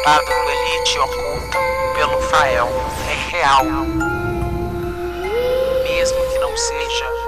A do Elite oculta pelo Fael é real, mesmo que não seja.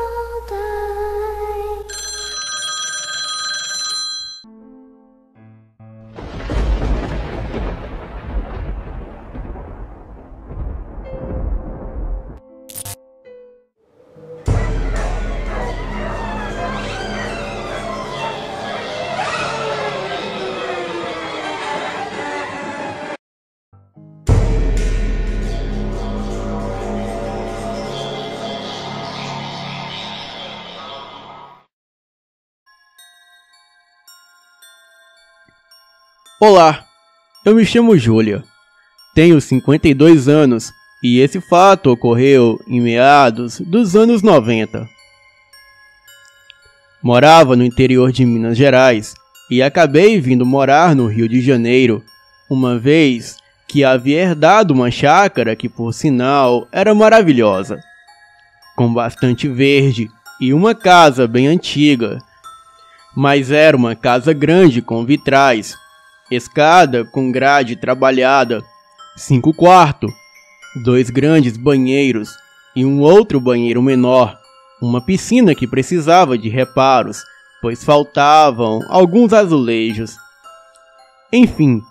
Olá, eu me chamo Júlia, tenho 52 anos e esse fato ocorreu em meados dos anos 90. Morava no interior de Minas Gerais e acabei vindo morar no Rio de Janeiro, uma vez que havia herdado uma chácara que, por sinal, era maravilhosa, com bastante verde e uma casa bem antiga, mas era uma casa grande com vitrais, escada com grade trabalhada, 5 quartos, 2 grandes banheiros e um outro banheiro menor, uma piscina que precisava de reparos, pois faltavam alguns azulejos. Enfim,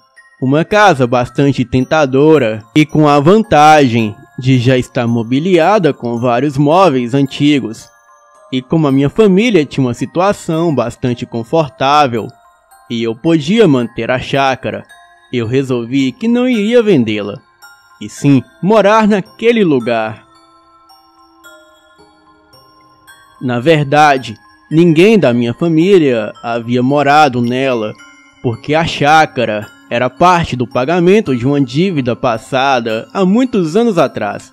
uma casa bastante tentadora e com a vantagem de já estar mobiliada com vários móveis antigos. E como a minha família tinha uma situação bastante confortável, e eu podia manter a chácara, eu resolvi que não iria vendê-la, e sim morar naquele lugar. Na verdade, ninguém da minha família havia morado nela, porque a chácara era parte do pagamento de uma dívida passada há muitos anos atrás.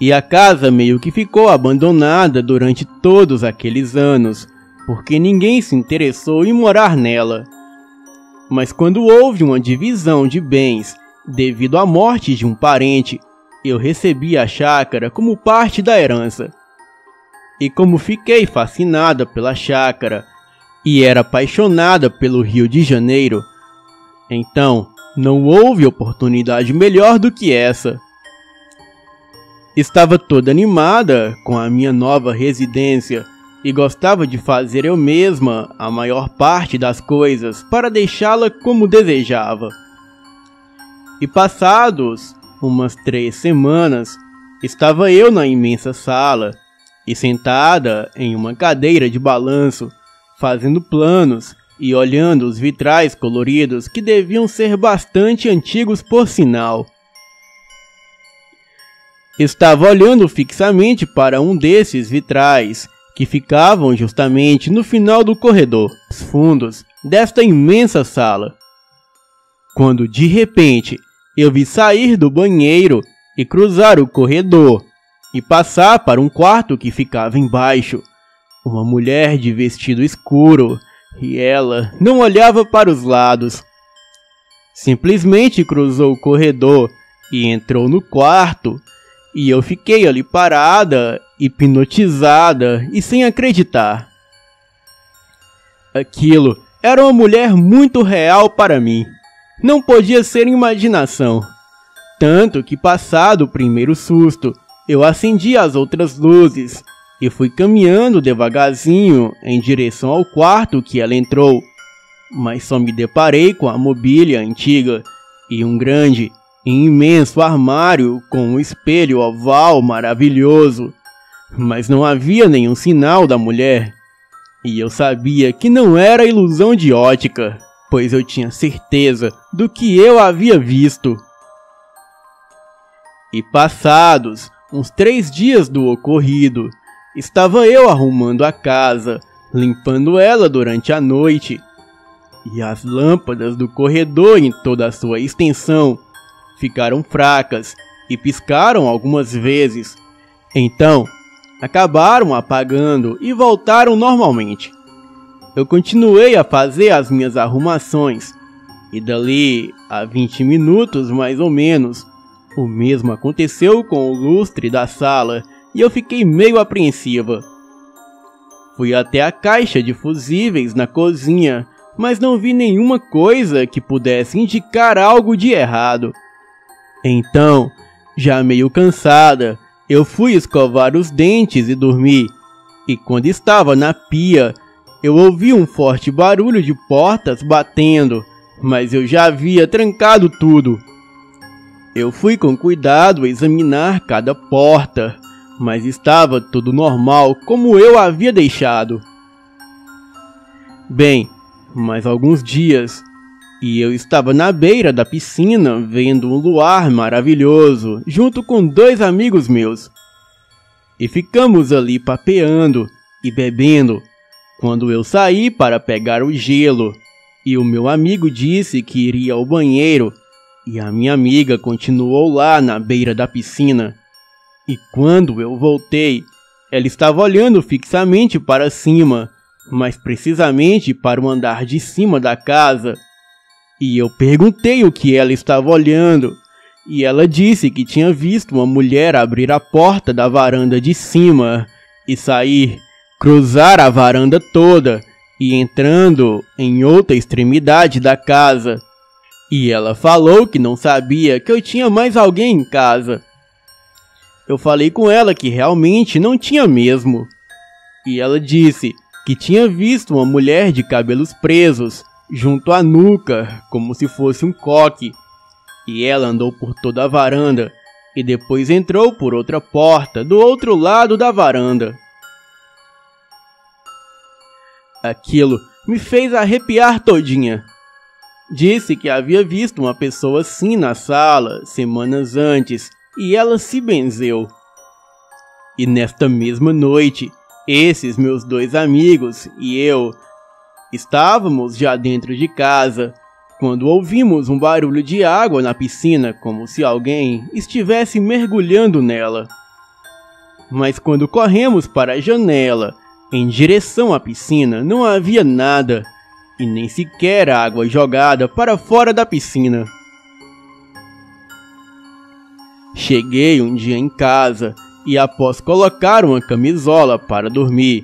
E a casa meio que ficou abandonada durante todos aqueles anos, porque ninguém se interessou em morar nela. Mas quando houve uma divisão de bens devido à morte de um parente, eu recebi a chácara como parte da herança. E como fiquei fascinada pela chácara e era apaixonada pelo Rio de Janeiro, então não houve oportunidade melhor do que essa. Estava toda animada com a minha nova residência e gostava de fazer eu mesma a maior parte das coisas para deixá-la como desejava. E passados umas 3 semanas, estava eu na imensa sala e sentada em uma cadeira de balanço, fazendo planos e olhando os vitrais coloridos que deviam ser bastante antigos por sinal. Estava olhando fixamente para um desses vitrais, que ficavam justamente no final do corredor, os fundos desta imensa sala. Quando de repente eu vi sair do banheiro e cruzar o corredor e passar para um quarto que ficava embaixo, uma mulher de vestido escuro, e ela não olhava para os lados. Simplesmente cruzou o corredor e entrou no quarto, e eu fiquei ali parada, hipnotizada e sem acreditar. Aquilo era uma mulher muito real para mim. Não podia ser imaginação. Tanto que, passado o primeiro susto, eu acendi as outras luzes e fui caminhando devagarzinho em direção ao quarto que ela entrou. Mas só me deparei com a mobília antiga e um grande e imenso armário com um espelho oval maravilhoso. Mas não havia nenhum sinal da mulher. E eu sabia que não era ilusão de ótica, pois eu tinha certeza do que eu havia visto. E passados uns 3 dias do ocorrido, estava eu arrumando a casa, limpando ela durante a noite. E as lâmpadas do corredor em toda a sua extensão ficaram fracas e piscaram algumas vezes. Então, acabaram apagando e voltaram normalmente. Eu continuei a fazer as minhas arrumações, e dali a 20 minutos mais ou menos, o mesmo aconteceu com o lustre da sala e eu fiquei meio apreensiva. Fui até a caixa de fusíveis na cozinha mas não vi nenhuma coisa que pudesse indicar algo de errado. Então, já meio cansada, eu fui escovar os dentes e dormi, e quando estava na pia, eu ouvi um forte barulho de portas batendo, mas eu já havia trancado tudo. Eu fui com cuidado examinar cada porta, mas estava tudo normal como eu havia deixado. Bem, mais alguns dias, e eu estava na beira da piscina vendo um luar maravilhoso junto com 2 amigos meus. E ficamos ali papeando e bebendo, quando eu saí para pegar o gelo, e o meu amigo disse que iria ao banheiro, e a minha amiga continuou lá na beira da piscina. E quando eu voltei, ela estava olhando fixamente para cima, mas precisamente para o andar de cima da casa. E eu perguntei o que ela estava olhando, e ela disse que tinha visto uma mulher abrir a porta da varanda de cima e sair, cruzar a varanda toda e entrando em outra extremidade da casa. E ela falou que não sabia que eu tinha mais alguém em casa. Eu falei com ela que realmente não tinha mesmo. E ela disse que tinha visto uma mulher de cabelos presos junto à nuca, como se fosse um coque. E ela andou por toda a varanda e depois entrou por outra porta do outro lado da varanda. Aquilo me fez arrepiar todinha. Disse que havia visto uma pessoa assim na sala semanas antes e ela se benzeu. E nesta mesma noite, esses meus 2 amigos e eu estávamos já dentro de casa quando ouvimos um barulho de água na piscina, como se alguém estivesse mergulhando nela. Mas quando corremos para a janela, em direção à piscina, não havia nada, e nem sequer água jogada para fora da piscina. Cheguei um dia em casa, e após colocar uma camisola para dormir,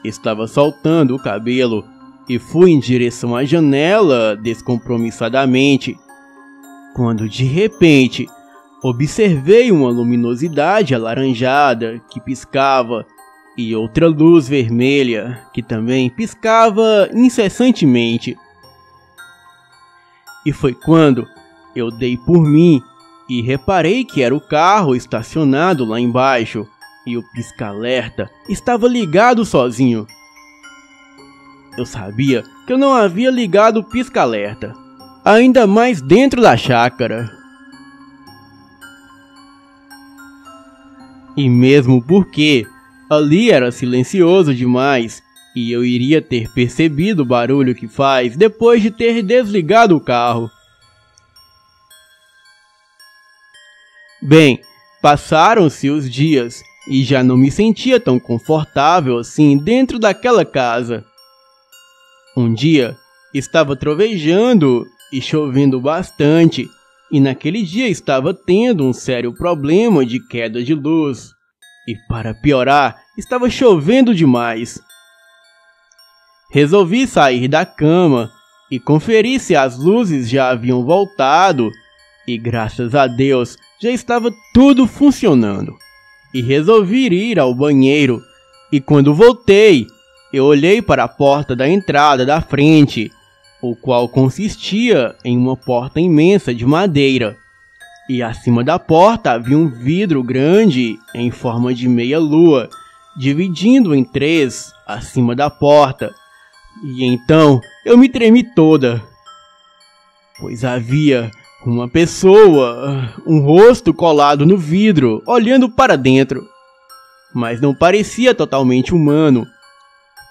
estava soltando o cabelo, e fui em direção à janela descompromissadamente, quando de repente observei uma luminosidade alaranjada que piscava e outra luz vermelha que também piscava incessantemente. E foi quando eu dei por mim e reparei que era o carro estacionado lá embaixo e o pisca-alerta estava ligado sozinho. Eu sabia que eu não havia ligado o pisca-alerta, ainda mais dentro da chácara. E mesmo porque ali era silencioso demais e eu iria ter percebido o barulho que faz depois de ter desligado o carro. Bem, passaram-se os dias e já não me sentia tão confortável assim dentro daquela casa. Um dia, estava trovejando e chovendo bastante, e naquele dia estava tendo um sério problema de queda de luz. E para piorar, estava chovendo demais. Resolvi sair da cama e conferir se as luzes já haviam voltado, e graças a Deus já estava tudo funcionando. E resolvi ir ao banheiro, e quando voltei, eu olhei para a porta da entrada da frente, o qual consistia em uma porta imensa de madeira. E acima da porta havia um vidro grande em forma de meia-lua, dividindo em 3 acima da porta. E então eu me tremi toda, pois havia uma pessoa, um rosto colado no vidro, olhando para dentro. Mas não parecia totalmente humano,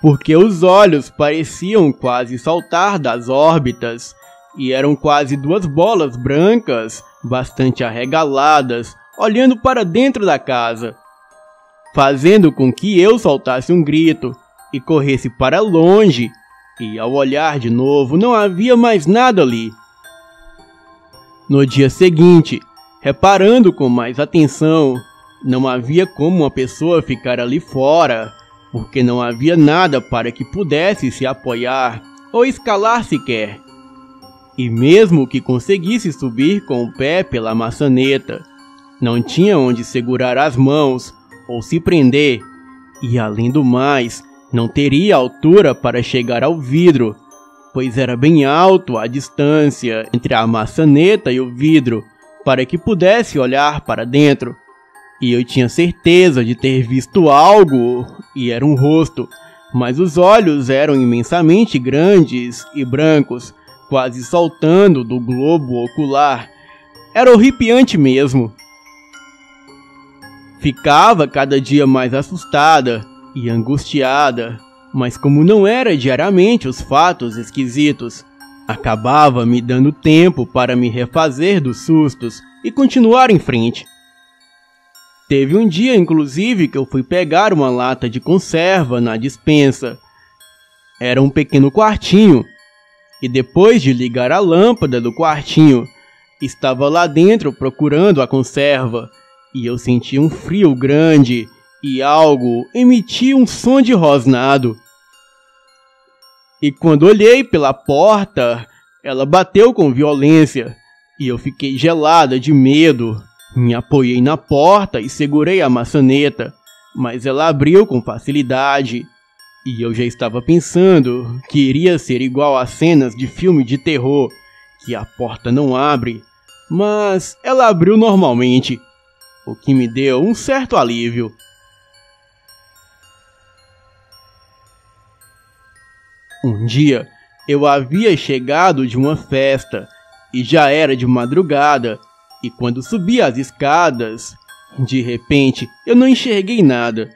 porque os olhos pareciam quase saltar das órbitas e eram quase 2 bolas brancas, bastante arregaladas, olhando para dentro da casa, fazendo com que eu soltasse um grito e corresse para longe, e ao olhar de novo não havia mais nada ali. No dia seguinte, reparando com mais atenção, não havia como uma pessoa ficar ali fora, porque não havia nada para que pudesse se apoiar ou escalar sequer. E mesmo que conseguisse subir com o pé pela maçaneta, não tinha onde segurar as mãos ou se prender, e além do mais, não teria altura para chegar ao vidro, pois era bem alto a distância entre a maçaneta e o vidro para que pudesse olhar para dentro. E eu tinha certeza de ter visto algo, e era um rosto, mas os olhos eram imensamente grandes e brancos, quase saltando do globo ocular. Era horripilante mesmo. Ficava cada dia mais assustada e angustiada, mas como não era diariamente os fatos esquisitos, acabava me dando tempo para me refazer dos sustos e continuar em frente. Teve um dia, inclusive, que eu fui pegar uma lata de conserva na despensa. Era um pequeno quartinho, e depois de ligar a lâmpada do quartinho, estava lá dentro procurando a conserva, e eu senti um frio grande e algo emitia um som de rosnado. E quando olhei pela porta, ela bateu com violência, e eu fiquei gelada de medo. Me apoiei na porta e segurei a maçaneta, mas ela abriu com facilidade, e eu já estava pensando que iria ser igual às cenas de filme de terror, que a porta não abre, mas ela abriu normalmente, o que me deu um certo alívio. Um dia, eu havia chegado de uma festa, e já era de madrugada, e quando subi as escadas, de repente, eu não enxerguei nada.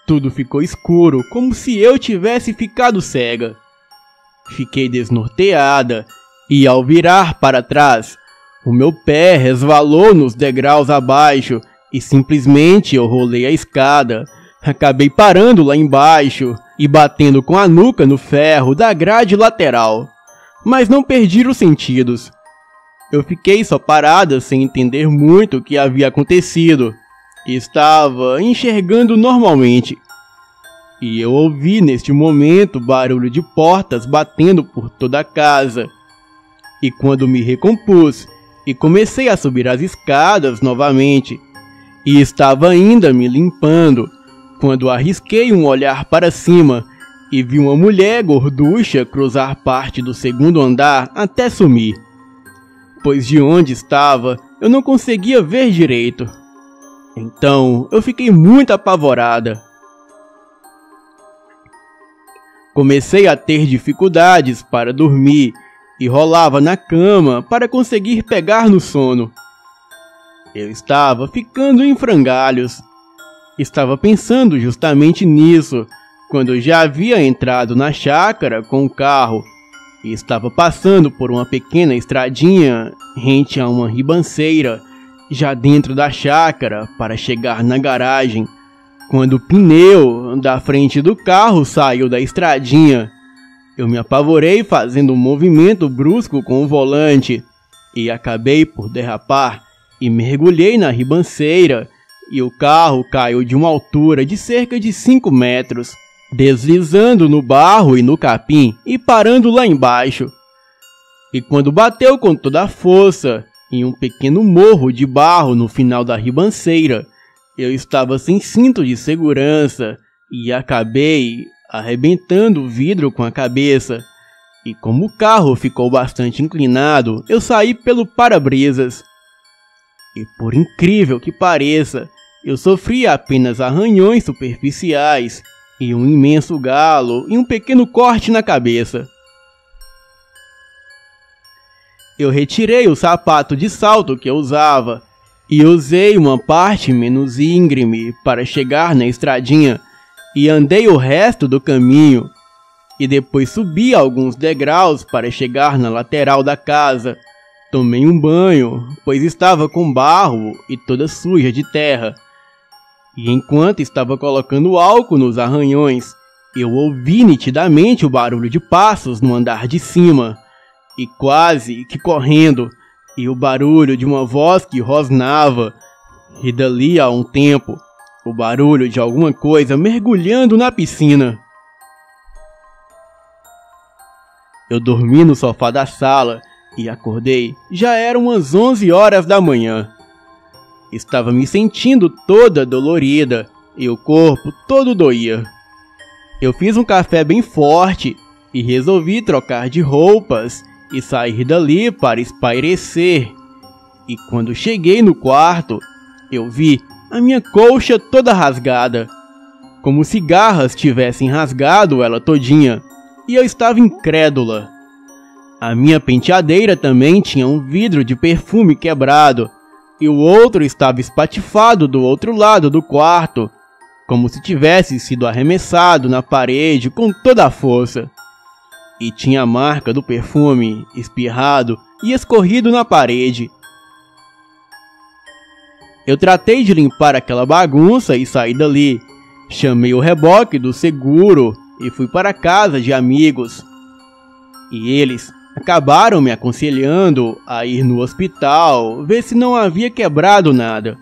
Tudo ficou escuro, como se eu tivesse ficado cega. Fiquei desnorteada, e ao virar para trás, o meu pé resvalou nos degraus abaixo, e simplesmente eu rolei a escada. Acabei parando lá embaixo, e batendo com a nuca no ferro da grade lateral. Mas não perdi os sentidos. Eu fiquei só parada sem entender muito o que havia acontecido. Estava enxergando normalmente. E eu ouvi neste momento barulho de portas batendo por toda a casa. E quando me recompus e comecei a subir as escadas novamente, e estava ainda me limpando, quando arrisquei um olhar para cima e vi uma mulher gorducha cruzar parte do segundo andar até sumir, pois de onde estava eu não conseguia ver direito. Então eu fiquei muito apavorada. Comecei a ter dificuldades para dormir e rolava na cama para conseguir pegar no sono. Eu estava ficando em frangalhos. Estava pensando justamente nisso, quando já havia entrado na chácara com o carro e estava passando por uma pequena estradinha rente a uma ribanceira, já dentro da chácara para chegar na garagem, quando o pneu da frente do carro saiu da estradinha. Eu me apavorei fazendo um movimento brusco com o volante e acabei por derrapar e mergulhei na ribanceira, e o carro caiu de uma altura de cerca de 5 metros, deslizando no barro e no capim e parando lá embaixo. E quando bateu com toda a força em um pequeno morro de barro no final da ribanceira, eu estava sem cinto de segurança e acabei arrebentando o vidro com a cabeça. E como o carro ficou bastante inclinado, eu saí pelo para-brisas. E por incrível que pareça, eu sofri apenas arranhões superficiais e um imenso galo e um pequeno corte na cabeça. Eu retirei o sapato de salto que eu usava e usei uma parte menos íngreme para chegar na estradinha e andei o resto do caminho e depois subi alguns degraus para chegar na lateral da casa. Tomei um banho, pois estava com barro e toda suja de terra. E enquanto estava colocando álcool nos arranhões, eu ouvi nitidamente o barulho de passos no andar de cima, e quase que correndo, e o barulho de uma voz que rosnava, e dali a um tempo, o barulho de alguma coisa mergulhando na piscina. Eu dormi no sofá da sala e acordei, já eram umas 11 horas da manhã. Estava me sentindo toda dolorida e o corpo todo doía. Eu fiz um café bem forte e resolvi trocar de roupas e sair dali para espairecer. E quando cheguei no quarto, eu vi a minha colcha toda rasgada, como se garras tivessem rasgado ela todinha, e eu estava incrédula. A minha penteadeira também tinha um vidro de perfume quebrado, e o outro estava espatifado do outro lado do quarto, como se tivesse sido arremessado na parede com toda a força. E tinha a marca do perfume espirrado e escorrido na parede. Eu tratei de limpar aquela bagunça e saí dali. Chamei o reboque do seguro e fui para a casa de amigos. E eles acabaram me aconselhando a ir no hospital, ver se não havia quebrado nada.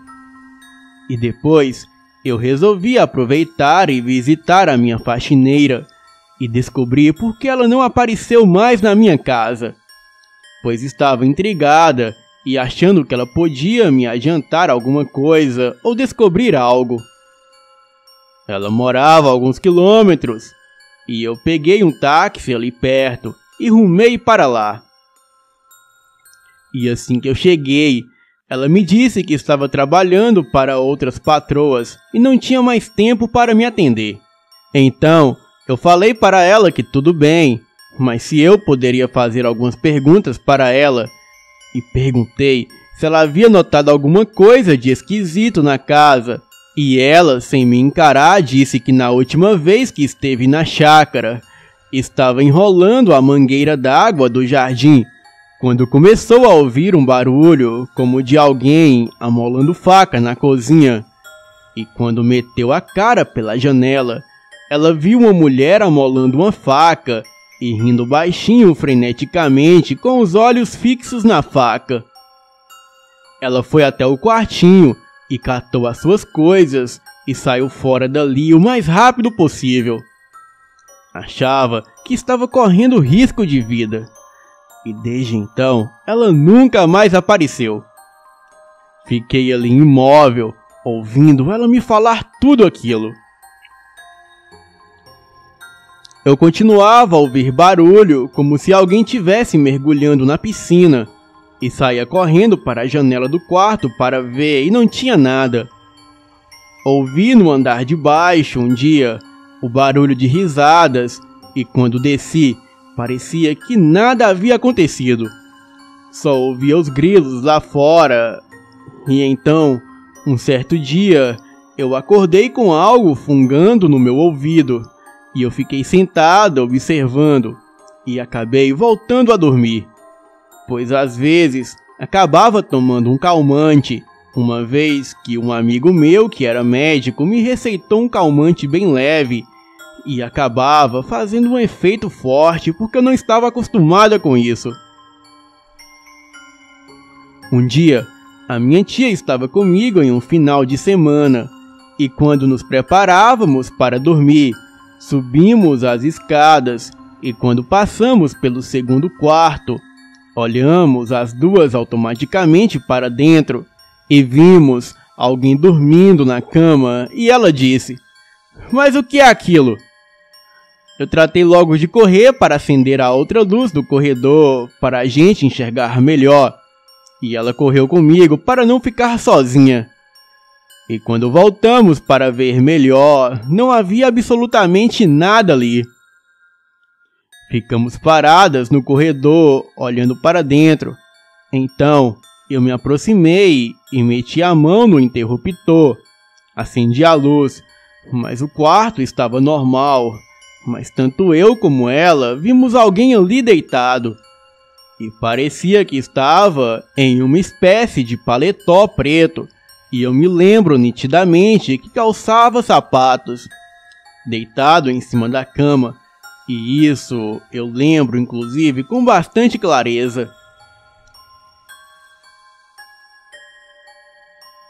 E depois eu resolvi aproveitar e visitar a minha faxineira e descobri por que ela não apareceu mais na minha casa, pois estava intrigada e achando que ela podia me adiantar alguma coisa ou descobrir algo. Ela morava a alguns quilômetros e eu peguei um táxi ali perto e rumei para lá. E assim que eu cheguei, ela me disse que estava trabalhando para outras patroas e não tinha mais tempo para me atender. Então, eu falei para ela que tudo bem, mas se eu poderia fazer algumas perguntas para ela, e perguntei se ela havia notado alguma coisa de esquisito na casa, e ela, sem me encarar, disse que na última vez que esteve na chácara, estava enrolando a mangueira d'água do jardim, quando começou a ouvir um barulho como de alguém amolando faca na cozinha. E quando meteu a cara pela janela, ela viu uma mulher amolando uma faca e rindo baixinho freneticamente com os olhos fixos na faca. Ela foi até o quartinho e catou as suas coisas e saiu fora dali o mais rápido possível. Achava que estava correndo risco de vida. E desde então, ela nunca mais apareceu. Fiquei ali imóvel, ouvindo ela me falar tudo aquilo. Eu continuava a ouvir barulho, como se alguém tivesse mergulhando na piscina, e saía correndo para a janela do quarto para ver e não tinha nada. Ouvi no andar de baixo um dia o barulho de risadas, e quando desci, parecia que nada havia acontecido. Só ouvia os grilos lá fora. E então, um certo dia, eu acordei com algo fungando no meu ouvido. E eu fiquei sentada observando. E acabei voltando a dormir. Pois às vezes, acabava tomando um calmante. Uma vez que um amigo meu, que era médico, me receitou um calmante bem leve. E acabava fazendo um efeito forte porque eu não estava acostumada com isso. Um dia, a minha tia estava comigo em um final de semana, e quando nos preparávamos para dormir, subimos as escadas, e quando passamos pelo segundo quarto, olhamos as duas automaticamente para dentro, e vimos alguém dormindo na cama, e ela disse: "Mas o que é aquilo?" Eu tratei logo de correr para acender a outra luz do corredor, para a gente enxergar melhor. E ela correu comigo para não ficar sozinha. E quando voltamos para ver melhor, não havia absolutamente nada ali. Ficamos paradas no corredor, olhando para dentro. Então, eu me aproximei e meti a mão no interruptor. Acendi a luz, mas o quarto estava normal. Mas tanto eu como ela vimos alguém ali deitado. E parecia que estava em uma espécie de paletó preto. E eu me lembro nitidamente que calçava sapatos, deitado em cima da cama. E isso eu lembro inclusive com bastante clareza.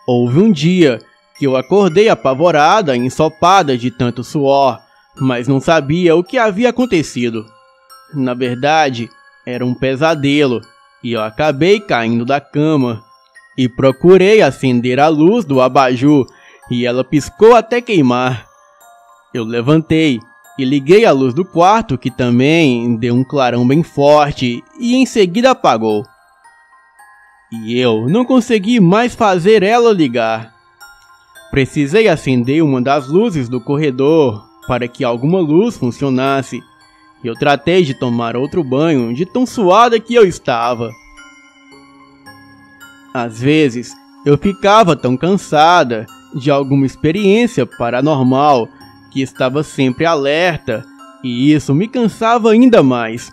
Houve um dia que eu acordei apavorada, ensopada de tanto suor, mas não sabia o que havia acontecido. Na verdade, era um pesadelo e eu acabei caindo da cama e procurei acender a luz do abajur e ela piscou até queimar. Eu levantei e liguei a luz do quarto, que também deu um clarão bem forte e em seguida apagou. E eu não consegui mais fazer ela ligar. Precisei acender uma das luzes do corredor para que alguma luz funcionasse. Eu tratei de tomar outro banho de tão suada que eu estava. Às vezes, eu ficava tão cansada de alguma experiência paranormal que estava sempre alerta, e isso me cansava ainda mais.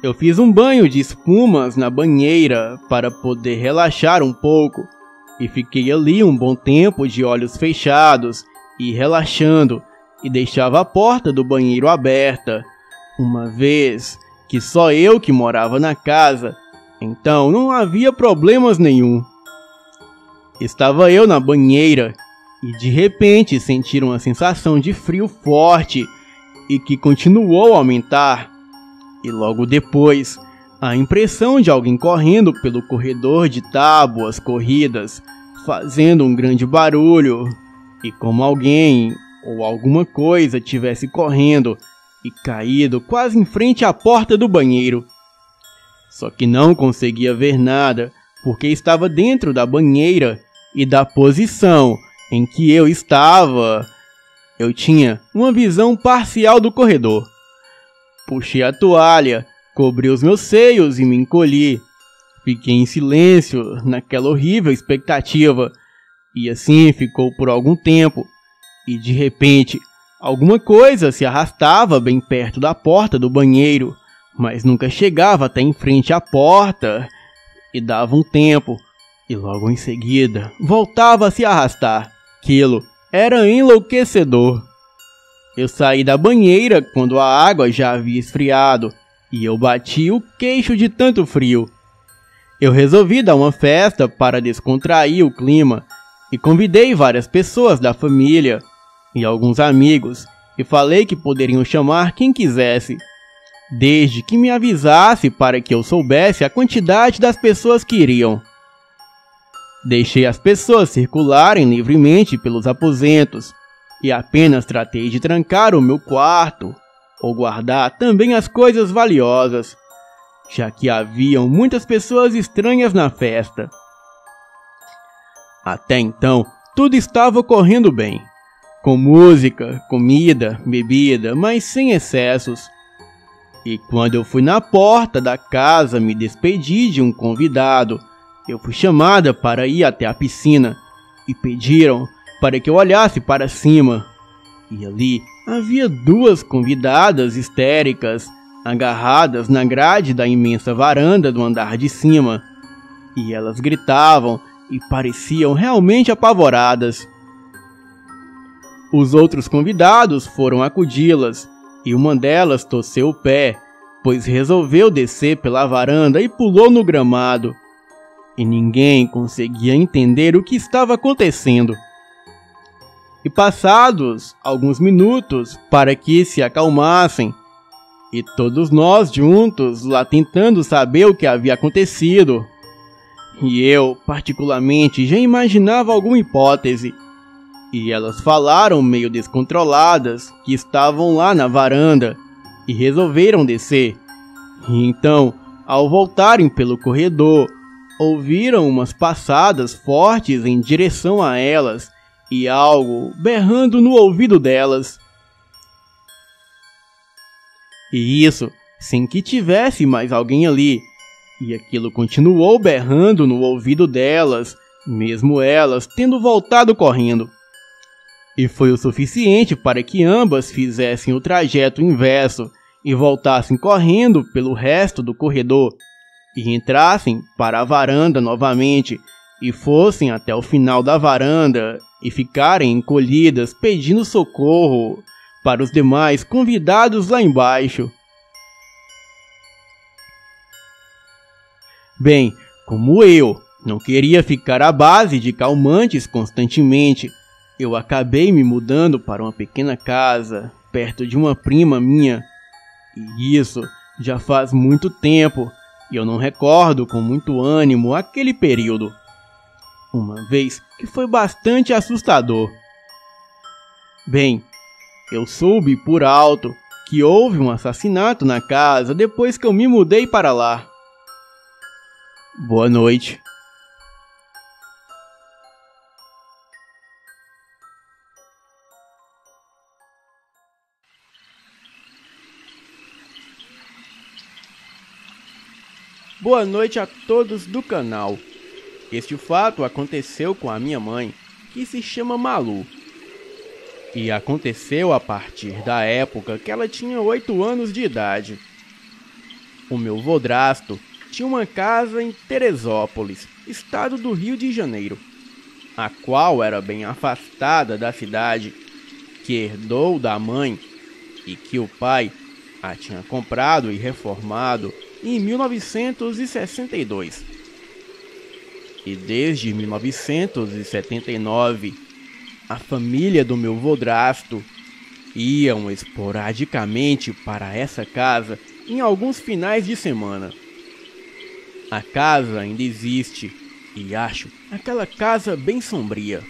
Eu fiz um banho de espumas na banheira para poder relaxar um pouco, e fiquei ali um bom tempo de olhos fechados e relaxando, e deixava a porta do banheiro aberta, uma vez que só eu que morava na casa, então não havia problemas nenhum. Estava eu na banheira e de repente senti uma sensação de frio forte e que continuou a aumentar. E logo depois, a impressão de alguém correndo pelo corredor de tábuas corridas, fazendo um grande barulho, e como alguém ou alguma coisa tivesse correndo e caído quase em frente à porta do banheiro. Só que não conseguia ver nada, porque estava dentro da banheira e da posição em que eu estava, eu tinha uma visão parcial do corredor. Puxei a toalha, cobri os meus seios e me encolhi. Fiquei em silêncio naquela horrível expectativa, e assim ficou por algum tempo, e de repente, alguma coisa se arrastava bem perto da porta do banheiro, mas nunca chegava até em frente à porta, e dava um tempo, e logo em seguida voltava a se arrastar. Aquilo era enlouquecedor. Eu saí da banheira quando a água já havia esfriado, e eu bati o queixo de tanto frio. Eu resolvi dar uma festa para descontrair o clima, e convidei várias pessoas da família e alguns amigos, e falei que poderiam chamar quem quisesse, desde que me avisasse para que eu soubesse a quantidade das pessoas que iriam. Deixei as pessoas circularem livremente pelos aposentos, e apenas tratei de trancar o meu quarto, ou guardar também as coisas valiosas, já que haviam muitas pessoas estranhas na festa. Até então, tudo estava correndo bem, com música, comida, bebida, mas sem excessos. E quando eu fui na porta da casa me despedir de um convidado, eu fui chamada para ir até a piscina, e pediram para que eu olhasse para cima. E ali havia duas convidadas histéricas, agarradas na grade da imensa varanda do andar de cima. E elas gritavam e pareciam realmente apavoradas. Os outros convidados foram acudi-las, e uma delas torceu o pé, pois resolveu descer pela varanda e pulou no gramado. E ninguém conseguia entender o que estava acontecendo. E passados alguns minutos para que se acalmassem, e todos nós juntos lá tentando saber o que havia acontecido, e eu particularmente já imaginava alguma hipótese, e elas falaram meio descontroladas que estavam lá na varanda e resolveram descer. E então, ao voltarem pelo corredor, ouviram umas passadas fortes em direção a elas e algo berrando no ouvido delas. E isso sem que tivesse mais alguém ali, e aquilo continuou berrando no ouvido delas, mesmo elas tendo voltado correndo. E foi o suficiente para que ambas fizessem o trajeto inverso e voltassem correndo pelo resto do corredor, e entrassem para a varanda novamente, e fossem até o final da varanda, e ficarem encolhidas pedindo socorro para os demais convidados lá embaixo. Bem, como eu não queria ficar à base de calmantes constantemente, eu acabei me mudando para uma pequena casa, perto de uma prima minha, E isso já faz muito tempo, e eu não recordo com muito ânimo aquele período. Uma vez que foi bastante assustador. Bem, eu soube por alto que houve um assassinato na casa depois que eu me mudei para lá. Boa noite. Boa noite a todos do canal. Este fato aconteceu com a minha mãe, que se chama Malu. E aconteceu a partir da época que ela tinha 8 anos de idade. O meu vodrasto tinha uma casa em Teresópolis, estado do Rio de Janeiro, a qual era bem afastada da cidade, que herdou da mãe e que o pai a tinha comprado e reformado em 1962. E desde 1979, a família do meu vodrasto iam esporadicamente para essa casa em alguns finais de semana. A casa ainda existe e acho aquela casa bem sombria.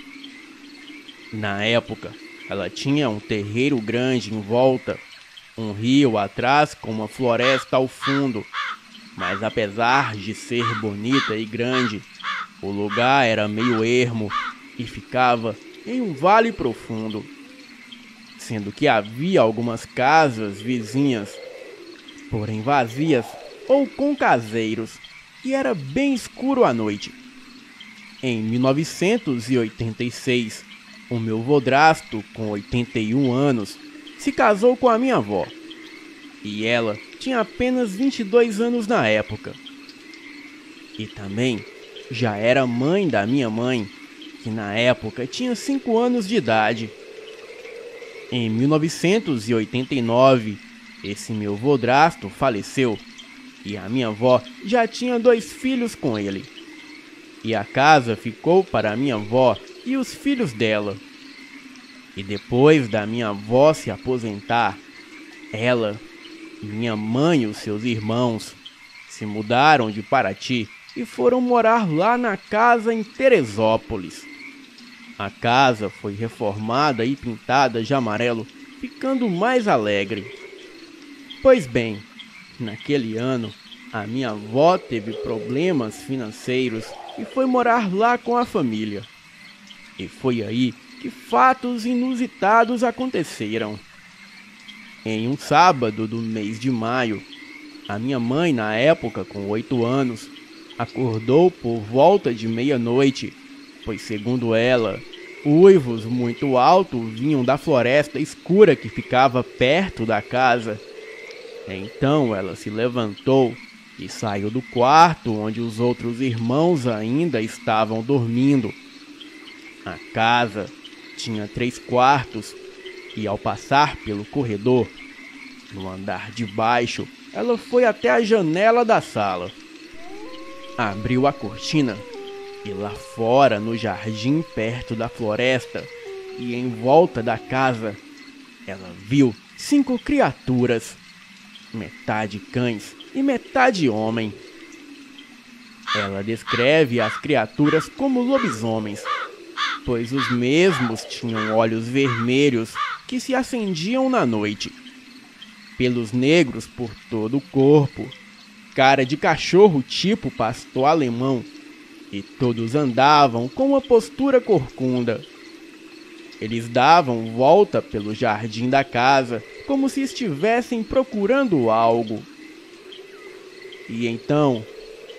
Na época, ela tinha um terreiro grande em volta, um rio atrás com uma floresta ao fundo, mas apesar de ser bonita e grande, o lugar era meio ermo e ficava em um vale profundo, sendo que havia algumas casas vizinhas, porém vazias ou com caseiros, e era bem escuro à noite. Em 1986, o meu vodrasto, com 81 anos, se casou com a minha avó, e ela tinha apenas 22 anos na época. E também já era mãe da minha mãe, que na época tinha 5 anos de idade. Em 1989, esse meu vodrasto faleceu, e a minha avó já tinha 2 filhos com ele. E a casa ficou para a minha avó e os filhos dela. E depois da minha avó se aposentar, ela, minha mãe e os seus irmãos se mudaram de Paraty e foram morar lá na casa em Teresópolis. A casa foi reformada e pintada de amarelo, ficando mais alegre. Pois bem, naquele ano, a minha avó teve problemas financeiros e foi morar lá com a família. E foi aí que fatos inusitados aconteceram. Em um sábado do mês de maio, a minha mãe, na época com 8 anos, acordou por volta de meia-noite, pois segundo ela, uivos muito altos vinham da floresta escura que ficava perto da casa. Então ela se levantou e saiu do quarto onde os outros irmãos ainda estavam dormindo. A casa tinha 3 quartos e, ao passar pelo corredor, no andar de baixo, ela foi até a janela da sala. Abriu a cortina e lá fora, no jardim perto da floresta e em volta da casa, ela viu 5 criaturas, metade cães e metade homem. Ela descreve as criaturas como lobisomens, pois os mesmos tinham olhos vermelhos que se acendiam na noite, pelos negros por todo o corpo, cara de cachorro tipo pastor alemão, e todos andavam com uma postura corcunda. Eles davam volta pelo jardim da casa como se estivessem procurando algo. E então,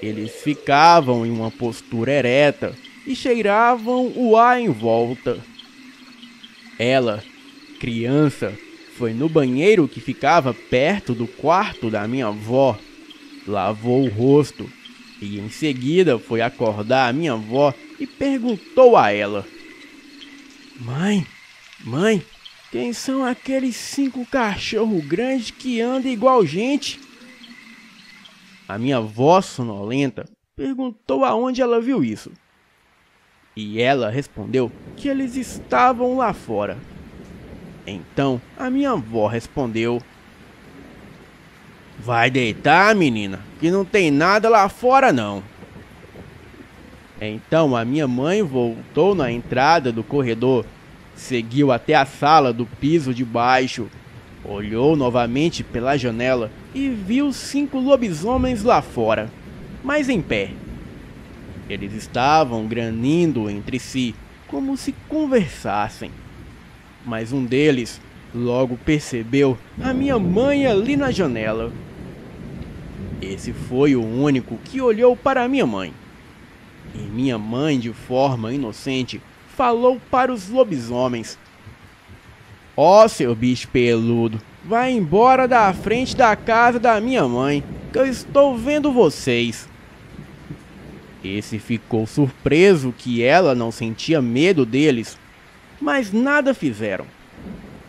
eles ficavam em uma postura ereta e cheiravam o ar em volta. Ela, criança, foi no banheiro que ficava perto do quarto da minha avó, lavou o rosto e em seguida foi acordar a minha avó e perguntou a ela: Mãe, quem são aqueles 5 cachorros grandes que andam igual gente?" A minha avó sonolenta perguntou aonde ela viu isso. E ela respondeu que eles estavam lá fora. Então a minha avó respondeu: Vai deitar, menina, que não tem nada lá fora não. Então a minha mãe voltou na entrada do corredor, seguiu até a sala do piso de baixo, olhou novamente pela janela e viu 5 lobisomens lá fora, mas em pé. Eles estavam granindo entre si, como se conversassem. Mas um deles logo percebeu a minha mãe ali na janela. Esse foi o único que olhou para minha mãe. E minha mãe, de forma inocente, falou para os lobisomens: Ó, seu bicho peludo, vai embora da frente da casa da minha mãe, que eu estou vendo vocês. Esse ficou surpreso que ela não sentia medo deles, mas nada fizeram.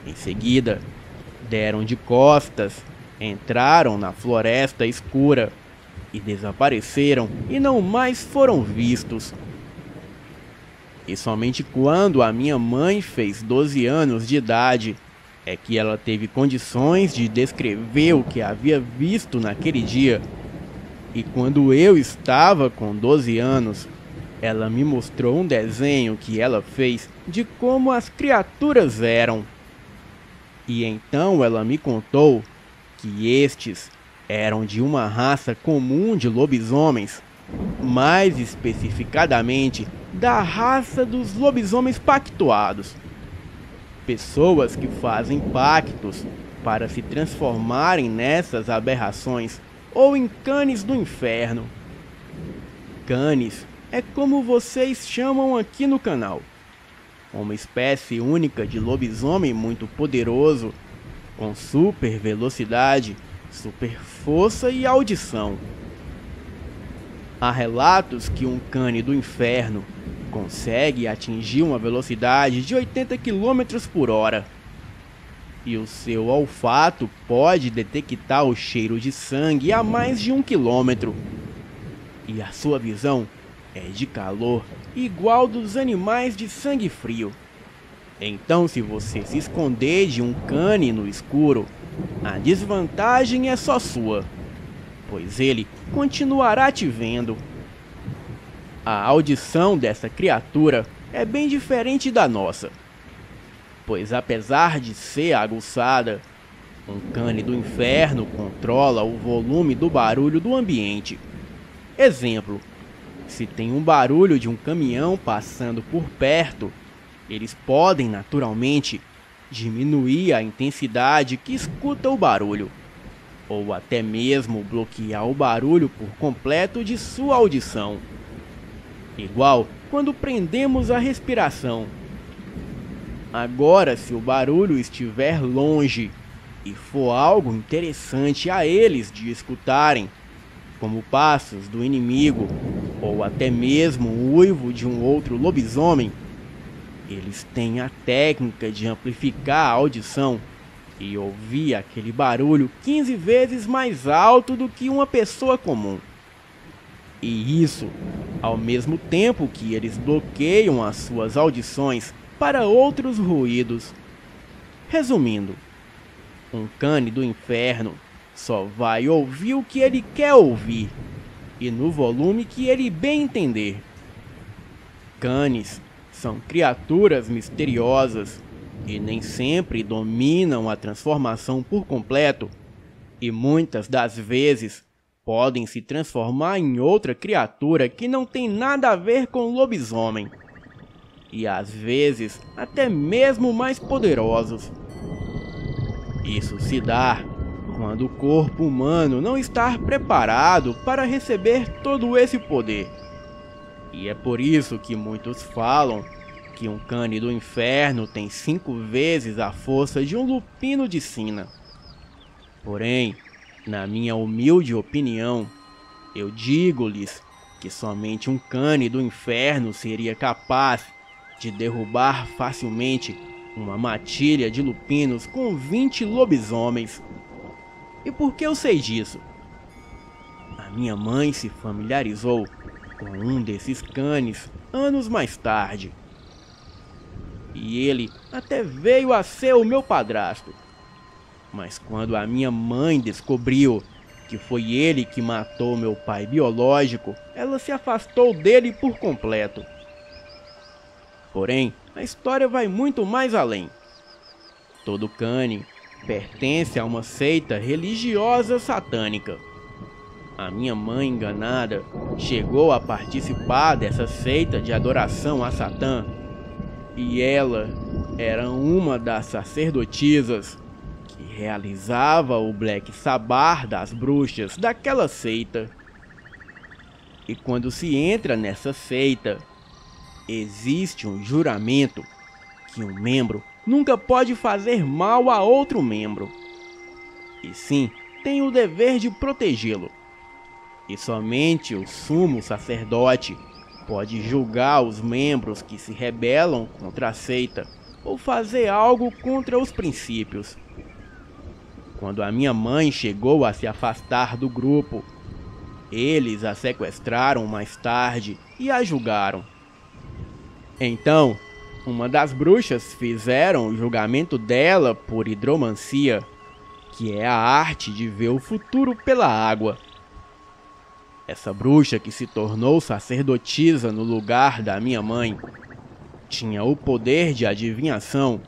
Em seguida, deram de costas, entraram na floresta escura e desapareceram e não mais foram vistos. E somente quando a minha mãe fez 12 anos de idade é que ela teve condições de descrever o que havia visto naquele dia. E quando eu estava com 12 anos, ela me mostrou um desenho que ela fez de como as criaturas eram. E então ela me contou que estes eram de uma raça comum de lobisomens, mais especificadamente da raça dos lobisomens pactuados. Pessoas que fazem pactos para se transformarem nessas aberrações ou em canes do inferno. Canes é como vocês chamam aqui no canal. Uma espécie única de lobisomem muito poderoso, com super velocidade, super força e audição. Há relatos que um cane do inferno consegue atingir uma velocidade de 80 km por hora. E o seu olfato pode detectar o cheiro de sangue a mais de 1 quilômetro. E a sua visão é de calor igual dos animais de sangue frio. Então, se você se esconder de um cane no escuro, a desvantagem é só sua, pois ele continuará te vendo. A audição dessa criatura é bem diferente da nossa, pois apesar de ser aguçada, um cane do inferno controla o volume do barulho do ambiente. Exemplo: se tem um barulho de um caminhão passando por perto, eles podem naturalmente diminuir a intensidade que escuta o barulho, ou até mesmo bloquear o barulho por completo de sua audição. Igual quando prendemos a respiração. Agora, se o barulho estiver longe e for algo interessante a eles de escutarem, como passos do inimigo ou até mesmo o uivo de um outro lobisomem, eles têm a técnica de amplificar a audição e ouvir aquele barulho 15 vezes mais alto do que uma pessoa comum. E isso ao mesmo tempo que eles bloqueiam as suas audições para outros ruídos. Resumindo, um cane do inferno só vai ouvir o que ele quer ouvir e no volume que ele bem entender. Canes são criaturas misteriosas e nem sempre dominam a transformação por completo, e muitas das vezes podem se transformar em outra criatura que não tem nada a ver com lobisomem, e às vezes até mesmo mais poderosos. Isso se dá quando o corpo humano não está preparado para receber todo esse poder. E é por isso que muitos falam que um cane do inferno tem 5 vezes a força de um lupino de sina. Porém, na minha humilde opinião, eu digo-lhes que somente um cane do inferno seria capaz de derrubar facilmente uma matilha de lupinos com 20 lobisomens. E por que eu sei disso? A minha mãe se familiarizou com um desses canes anos mais tarde. E ele até veio a ser o meu padrasto. Mas quando a minha mãe descobriu que foi ele que matou meu pai biológico, ela se afastou dele por completo. Porém, a história vai muito mais além. Todo Kane pertence a uma seita religiosa satânica. A minha mãe enganada chegou a participar dessa seita de adoração a Satã, e ela era uma das sacerdotisas que realizava o Black Sabbath das bruxas daquela seita. E quando se entra nessa seita, existe um juramento que um membro nunca pode fazer mal a outro membro, e sim tem o dever de protegê-lo. E somente o sumo sacerdote pode julgar os membros que se rebelam contra a seita ou fazer algo contra os princípios. Quando a minha mãe chegou a se afastar do grupo, eles a sequestraram mais tarde e a julgaram. Então, uma das bruxas fizeram o julgamento dela por hidromancia, que é a arte de ver o futuro pela água. Essa bruxa que se tornou sacerdotisa no lugar da minha mãe tinha o poder de adivinhação.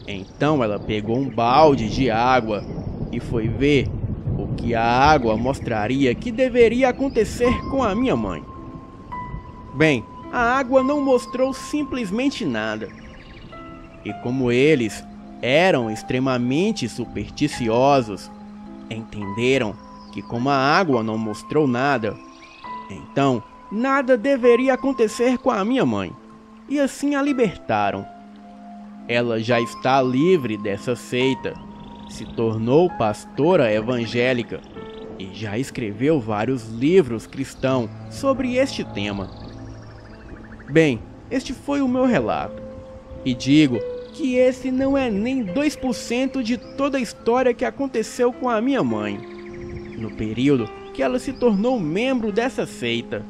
Então ela pegou um balde de água e foi ver o que a água mostraria que deveria acontecer com a minha mãe. Bem, a água não mostrou simplesmente nada. E como eles eram extremamente supersticiosos, entenderam que como a água não mostrou nada, então nada deveria acontecer com a minha mãe, e assim a libertaram. Ela já está livre dessa seita, se tornou pastora evangélica e já escreveu vários livros cristãos sobre este tema. Bem, este foi o meu relato, e digo que esse não é nem 2% de toda a história que aconteceu com a minha mãe no período que ela se tornou membro dessa seita,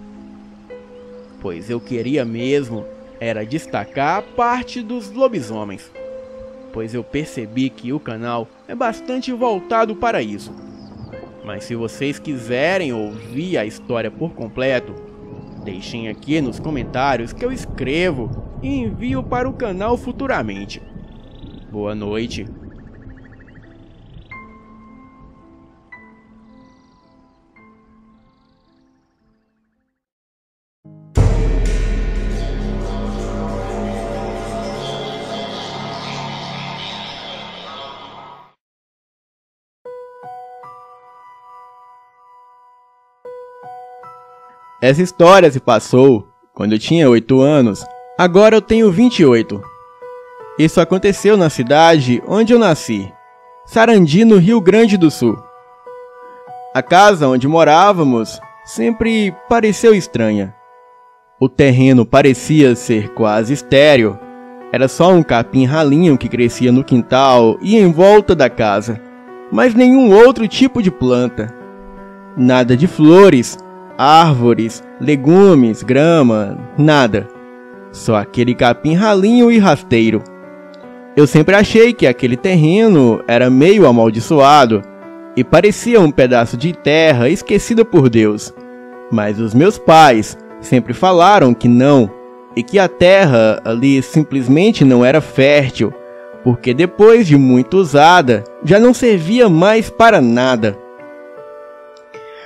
pois eu queria mesmo era destacar a parte dos lobisomens, pois eu percebi que o canal é bastante voltado para isso. Mas se vocês quiserem ouvir a história por completo, deixem aqui nos comentários que eu escrevo e envio para o canal futuramente. Boa noite. Essa história se passou quando eu tinha 8 anos, agora eu tenho 28. Isso aconteceu na cidade onde eu nasci, Sarandi, no Rio Grande do Sul. A casa onde morávamos sempre pareceu estranha. O terreno parecia ser quase estéril, era só um capim ralinho que crescia no quintal e em volta da casa, mas nenhum outro tipo de planta. Nada de flores, árvores, legumes, grama, nada. Só aquele capim ralinho e rasteiro. Eu sempre achei que aquele terreno era meio amaldiçoado e parecia um pedaço de terra esquecida por Deus. Mas os meus pais sempre falaram que não, e que a terra ali simplesmente não era fértil, porque depois de muito usada, já não servia mais para nada.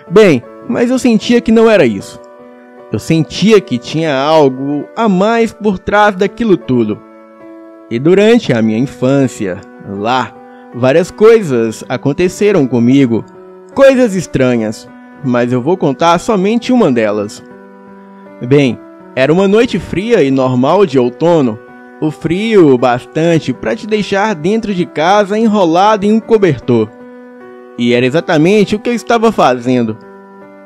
Bem, mas eu sentia que não era isso. Eu sentia que tinha algo a mais por trás daquilo tudo. E durante a minha infância, lá, várias coisas aconteceram comigo, coisas estranhas, mas eu vou contar somente uma delas. Bem, era uma noite fria e normal de outono, o frio bastante para te deixar dentro de casa enrolado em um cobertor. E era exatamente o que eu estava fazendo.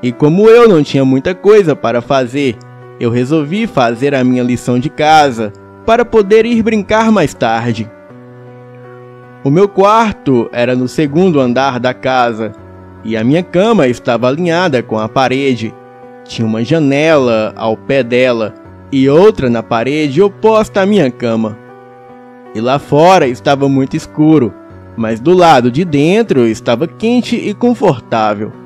E como eu não tinha muita coisa para fazer, eu resolvi fazer a minha lição de casa para poder ir brincar mais tarde. O meu quarto era no segundo andar da casa e a minha cama estava alinhada com a parede. Tinha uma janela ao pé dela e outra na parede oposta à minha cama. E lá fora estava muito escuro, mas do lado de dentro estava quente e confortável.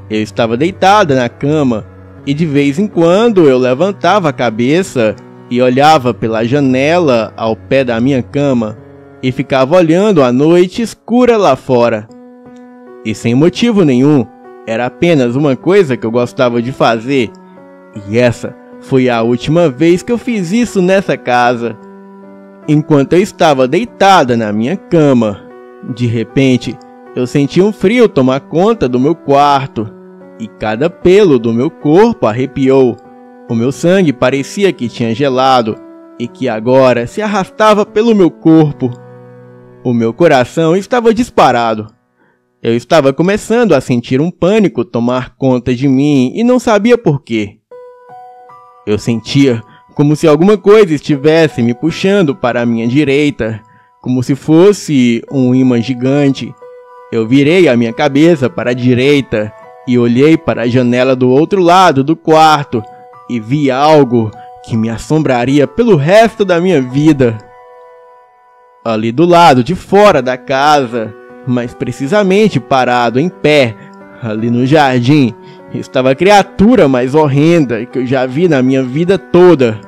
Eu estava deitada na cama e de vez em quando eu levantava a cabeça e olhava pela janela ao pé da minha cama e ficava olhando a noite escura lá fora. E sem motivo nenhum, era apenas uma coisa que eu gostava de fazer. E essa foi a última vez que eu fiz isso nessa casa. Enquanto eu estava deitada na minha cama, de repente eu senti um frio tomar conta do meu quarto e cada pelo do meu corpo arrepiou. O meu sangue parecia que tinha gelado e que agora se arrastava pelo meu corpo. O meu coração estava disparado. Eu estava começando a sentir um pânico tomar conta de mim e não sabia por quê. Eu sentia como se alguma coisa estivesse me puxando para a minha direita, como se fosse um imã gigante. Eu virei a minha cabeça para a direita e olhei para a janela do outro lado do quarto e vi algo que me assombraria pelo resto da minha vida. Ali do lado de fora da casa, mais precisamente parado em pé, ali no jardim, estava a criatura mais horrenda que eu já vi na minha vida toda.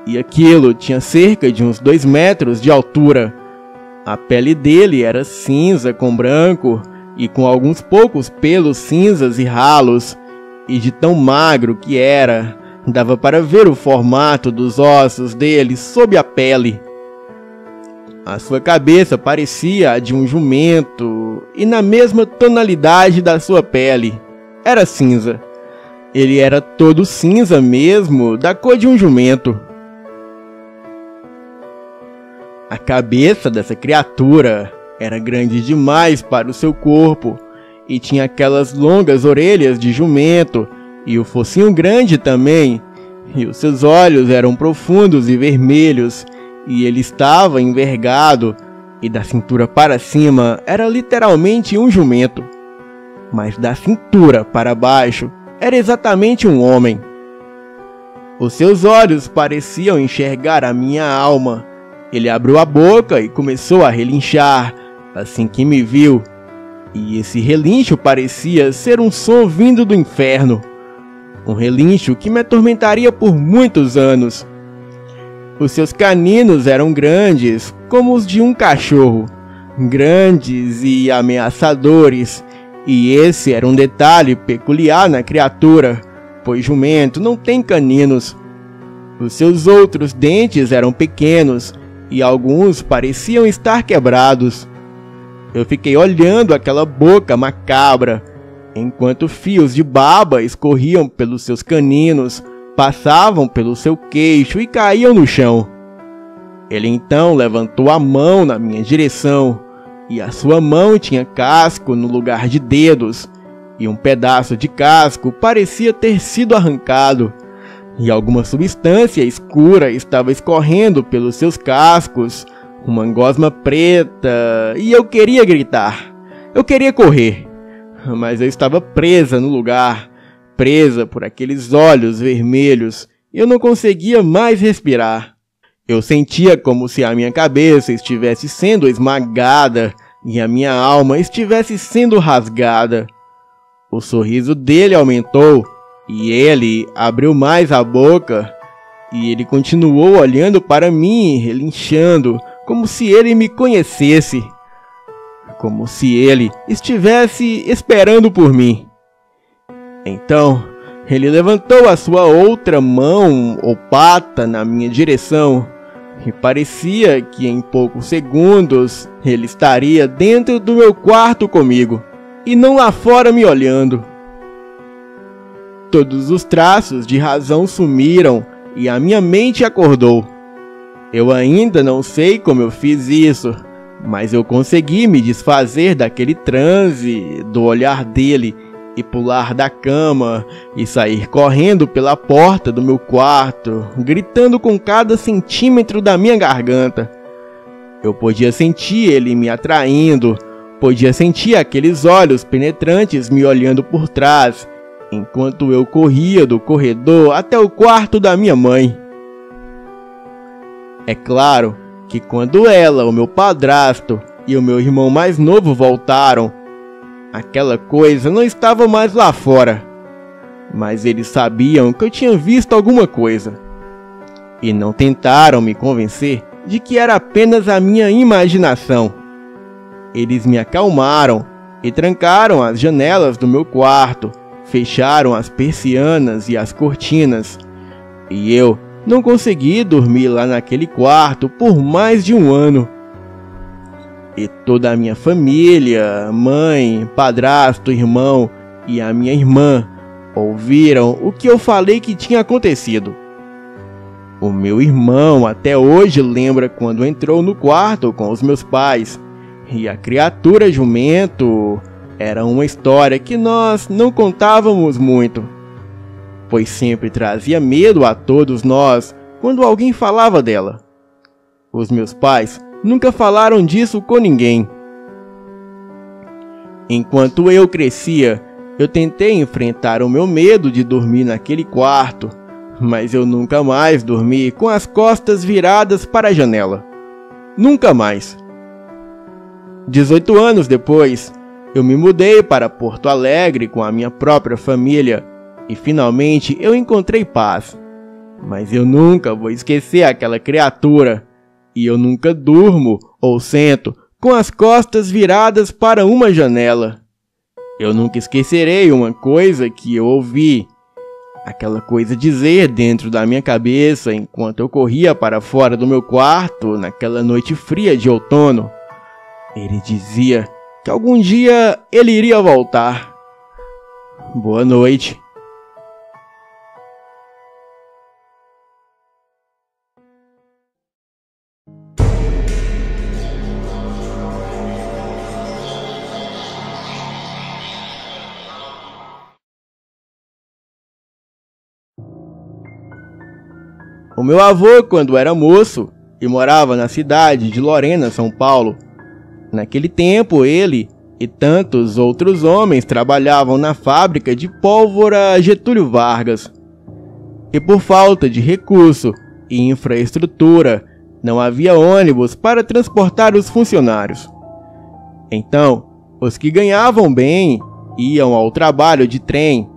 E aquilo tinha cerca de uns 2 metros de altura. A pele dele era cinza com branco e com alguns poucos pelos cinzas e ralos. E de tão magro que era, dava para ver o formato dos ossos dele sob a pele. A sua cabeça parecia a de um jumento e na mesma tonalidade da sua pele. Era cinza. Ele era todo cinza mesmo, da cor de um jumento. A cabeça dessa criatura era grande demais para o seu corpo e tinha aquelas longas orelhas de jumento e o focinho grande também, e os seus olhos eram profundos e vermelhos, e ele estava envergado, e da cintura para cima era literalmente um jumento, mas da cintura para baixo era exatamente um homem. Os seus olhos pareciam enxergar a minha alma. Ele abriu a boca e começou a relinchar assim que me viu, e esse relincho parecia ser um som vindo do inferno, um relincho que me atormentaria por muitos anos. Os seus caninos eram grandes, como os de um cachorro, grandes e ameaçadores, e esse era um detalhe peculiar na criatura, pois jumento não tem caninos. Os seus outros dentes eram pequenos, e alguns pareciam estar quebrados. Eu fiquei olhando aquela boca macabra, enquanto fios de baba escorriam pelos seus caninos, passavam pelo seu queixo e caíam no chão. Ele então levantou a mão na minha direção, e a sua mão tinha casco no lugar de dedos, e um pedaço de casco parecia ter sido arrancado, e alguma substância escura estava escorrendo pelos seus cascos, uma gosma preta, e eu queria gritar. Eu queria correr, mas eu estava presa no lugar, presa por aqueles olhos vermelhos, e eu não conseguia mais respirar. Eu sentia como se a minha cabeça estivesse sendo esmagada e a minha alma estivesse sendo rasgada. O sorriso dele aumentou e ele abriu mais a boca e ele continuou olhando para mim, relinchando, como se ele me conhecesse, como se ele estivesse esperando por mim. Então, ele levantou a sua outra mão ou pata na minha direção e parecia que em poucos segundos ele estaria dentro do meu quarto comigo e não lá fora me olhando. Todos os traços de razão sumiram e a minha mente acordou. Eu ainda não sei como eu fiz isso, mas eu consegui me desfazer daquele transe, do olhar dele, e pular da cama e sair correndo pela porta do meu quarto, gritando com cada centímetro da minha garganta. Eu podia sentir ele me atraindo, podia sentir aqueles olhos penetrantes me olhando por trás, enquanto eu corria do corredor até o quarto da minha mãe. É claro que quando ela, o meu padrasto e o meu irmão mais novo voltaram, aquela coisa não estava mais lá fora, mas eles sabiam que eu tinha visto alguma coisa e não tentaram me convencer de que era apenas a minha imaginação. Eles me acalmaram e trancaram as janelas do meu quarto, fecharam as persianas e as cortinas, e eu não consegui dormir lá naquele quarto por mais de um ano. E toda a minha família, mãe, padrasto, irmão e a minha irmã ouviram o que eu falei que tinha acontecido. O meu irmão até hoje lembra quando entrou no quarto com os meus pais, e a criatura jumento era uma história que nós não contávamos muito, pois sempre trazia medo a todos nós quando alguém falava dela. Os meus pais nunca falaram disso com ninguém. Enquanto eu crescia, eu tentei enfrentar o meu medo de dormir naquele quarto, mas eu nunca mais dormi com as costas viradas para a janela. Nunca mais. 18 anos depois, eu me mudei para Porto Alegre com a minha própria família e finalmente eu encontrei paz. Mas eu nunca vou esquecer aquela criatura e eu nunca durmo ou sento com as costas viradas para uma janela. Eu nunca esquecerei uma coisa que eu ouvi, aquela coisa dizer dentro da minha cabeça enquanto eu corria para fora do meu quarto naquela noite fria de outono. Ele dizia que algum dia ele iria voltar. Boa noite. O meu avô, quando era moço e morava na cidade de Lorena, São Paulo, naquele tempo ele e tantos outros homens trabalhavam na fábrica de pólvora Getúlio Vargas. E por falta de recurso e infraestrutura, não havia ônibus para transportar os funcionários. Então, os que ganhavam bem iam ao trabalho de trem,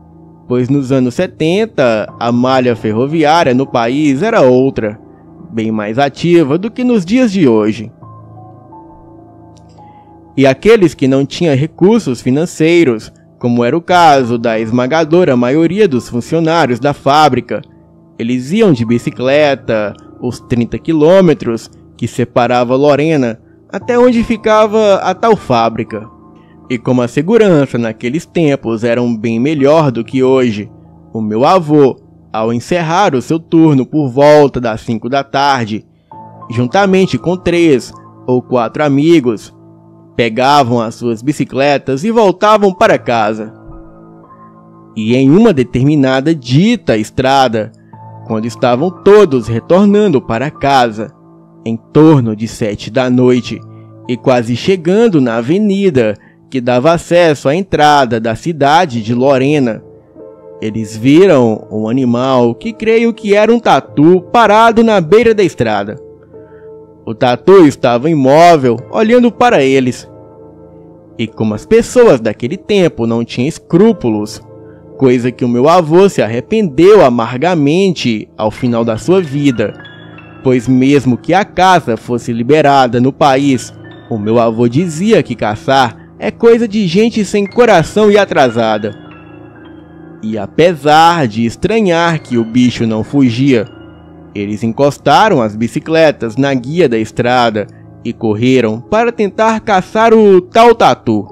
pois nos anos 70 a malha ferroviária no país era outra, bem mais ativa do que nos dias de hoje. E aqueles que não tinham recursos financeiros, como era o caso da esmagadora maioria dos funcionários da fábrica, eles iam de bicicleta os 30 quilômetros que separava Lorena até onde ficava a tal fábrica. E como a segurança naqueles tempos era bem melhor do que hoje, o meu avô, ao encerrar o seu turno por volta das 5 da tarde, juntamente com 3 ou 4 amigos, pegavam as suas bicicletas e voltavam para casa. E em uma determinada dita estrada, quando estavam todos retornando para casa, em torno de 7 da noite, e quase chegando na avenida que dava acesso à entrada da cidade de Lorena, eles viram um animal que creio que era um tatu parado na beira da estrada. O tatu estava imóvel, olhando para eles. E como as pessoas daquele tempo não tinham escrúpulos, coisa que o meu avô se arrependeu amargamente ao final da sua vida, pois mesmo que a caça fosse liberada no país, o meu avô dizia que caçar é coisa de gente sem coração e atrasada. E apesar de estranhar que o bicho não fugia, eles encostaram as bicicletas na guia da estrada e correram para tentar caçar o tal tatu.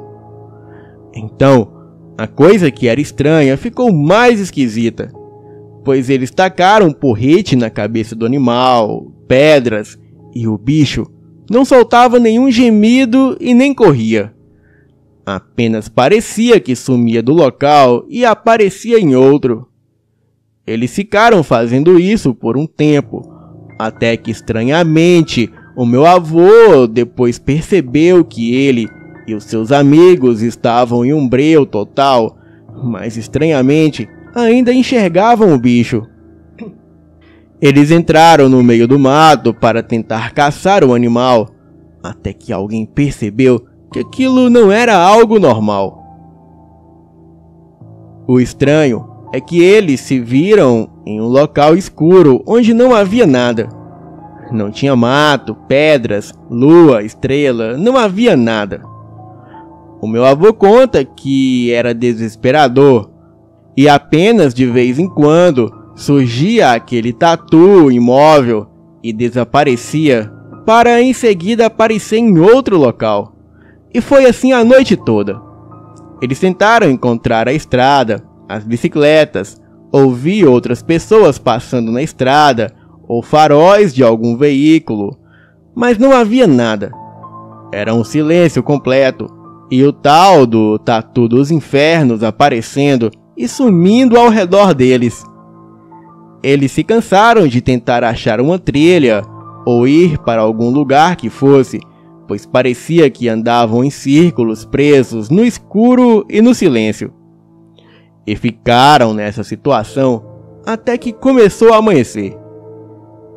Então, a coisa que era estranha ficou mais esquisita, pois eles tacaram um porrete na cabeça do animal, pedras, e o bicho não soltava nenhum gemido e nem corria. Apenas parecia que sumia do local e aparecia em outro. Eles ficaram fazendo isso por um tempo, até que estranhamente o meu avô depois percebeu que ele e os seus amigos estavam em um breu total, mas estranhamente ainda enxergavam o bicho. Eles entraram no meio do mato para tentar caçar o animal, até que alguém percebeu que aquilo não era algo normal. O estranho é que eles se viram em um local escuro onde não havia nada. Não tinha mato, pedras, lua, estrela, não havia nada. O meu avô conta que era desesperador e apenas de vez em quando surgia aquele tatu imóvel e desaparecia para em seguida aparecer em outro local. E foi assim a noite toda. Eles tentaram encontrar a estrada, as bicicletas, ouvir outras pessoas passando na estrada ou faróis de algum veículo, mas não havia nada. Era um silêncio completo e o tal do tatu dos infernos aparecendo e sumindo ao redor deles. Eles se cansaram de tentar achar uma trilha ou ir para algum lugar que fosse, pois parecia que andavam em círculos presos no escuro e no silêncio. E ficaram nessa situação até que começou a amanhecer.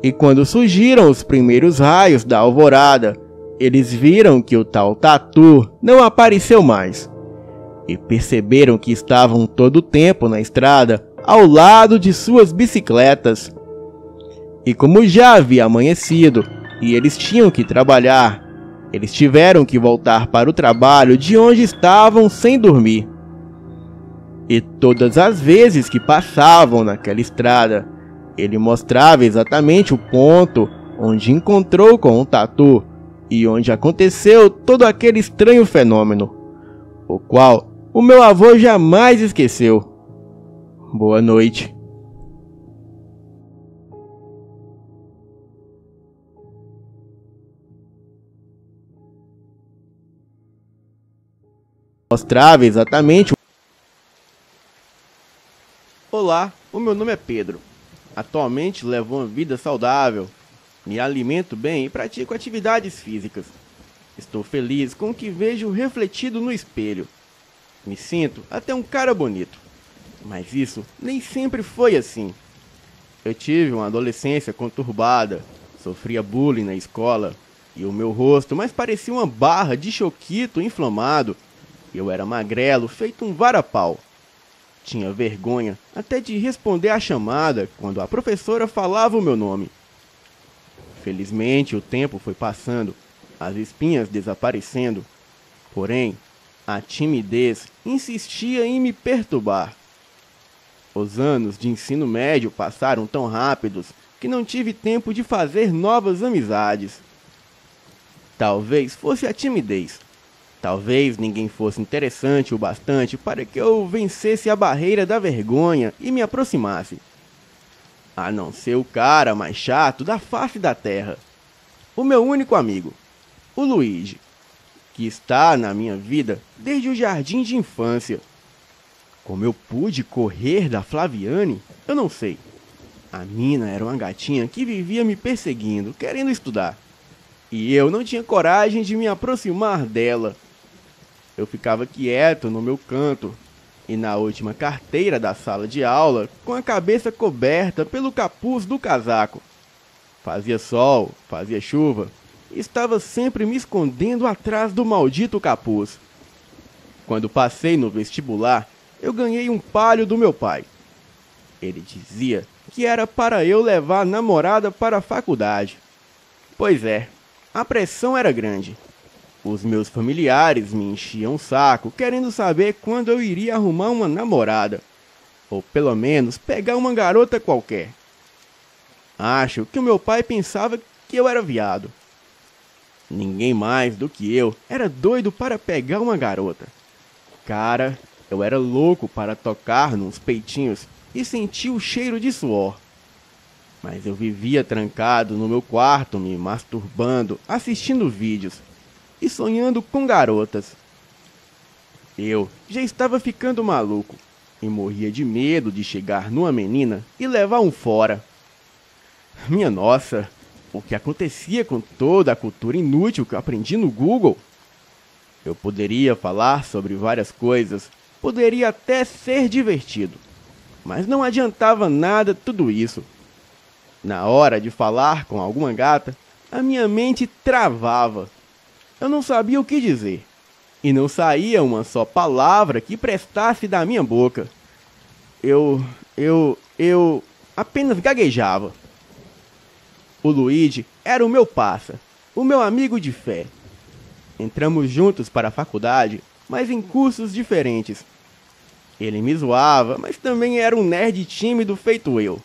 E quando surgiram os primeiros raios da alvorada, eles viram que o tal tatu não apareceu mais. E perceberam que estavam todo o tempo na estrada, ao lado de suas bicicletas. E como já havia amanhecido e eles tinham que trabalhar, eles tiveram que voltar para o trabalho de onde estavam sem dormir. E todas as vezes que passavam naquela estrada, ele mostrava exatamente o ponto onde encontrou com o tatu e onde aconteceu todo aquele estranho fenômeno, o qual o meu avô jamais esqueceu. Boa noite. Mostrava exatamente. Olá, o meu nome é Pedro. Atualmente levo uma vida saudável, me alimento bem e pratico atividades físicas. Estou feliz com o que vejo refletido no espelho. Me sinto até um cara bonito. Mas isso nem sempre foi assim. Eu tive uma adolescência conturbada, sofria bullying na escola e o meu rosto mais parecia uma barra de choquito inflamado. Eu era magrelo, feito um varapau. Tinha vergonha até de responder à chamada quando a professora falava o meu nome. Felizmente o tempo foi passando, as espinhas desaparecendo. Porém, a timidez insistia em me perturbar. Os anos de ensino médio passaram tão rápidos que não tive tempo de fazer novas amizades. Talvez fosse a timidez. Talvez ninguém fosse interessante o bastante para que eu vencesse a barreira da vergonha e me aproximasse. A não ser o cara mais chato da face da terra. O meu único amigo, o Luigi, que está na minha vida desde o jardim de infância. Como eu pude correr da Flaviane, eu não sei. A Nina era uma gatinha que vivia me perseguindo, querendo estudar. E eu não tinha coragem de me aproximar dela. Eu ficava quieto no meu canto e na última carteira da sala de aula, com a cabeça coberta pelo capuz do casaco. Fazia sol, fazia chuva, estava sempre me escondendo atrás do maldito capuz. Quando passei no vestibular, eu ganhei um palho do meu pai. Ele dizia que era para eu levar a namorada para a faculdade. Pois é, a pressão era grande. Os meus familiares me enchiam o saco, querendo saber quando eu iria arrumar uma namorada. Ou pelo menos pegar uma garota qualquer. Acho que o meu pai pensava que eu era viado. Ninguém mais do que eu era doido para pegar uma garota. Cara, eu era louco para tocar nos peitinhos e sentir o cheiro de suor. Mas eu vivia trancado no meu quarto, me masturbando, assistindo vídeos e sonhando com garotas. Eu já estava ficando maluco e morria de medo de chegar numa menina e levar um fora. Minha nossa, o que acontecia com toda a cultura inútil que eu aprendi no Google? Eu poderia falar sobre várias coisas, poderia até ser divertido, mas não adiantava nada tudo isso. Na hora de falar com alguma gata, a minha mente travava. Eu não sabia o que dizer, e não saía uma só palavra que prestasse da minha boca. eu apenas gaguejava. O Luigi era o meu parça, o meu amigo de fé. Entramos juntos para a faculdade, mas em cursos diferentes. Ele me zoava, mas também era um nerd tímido feito eu.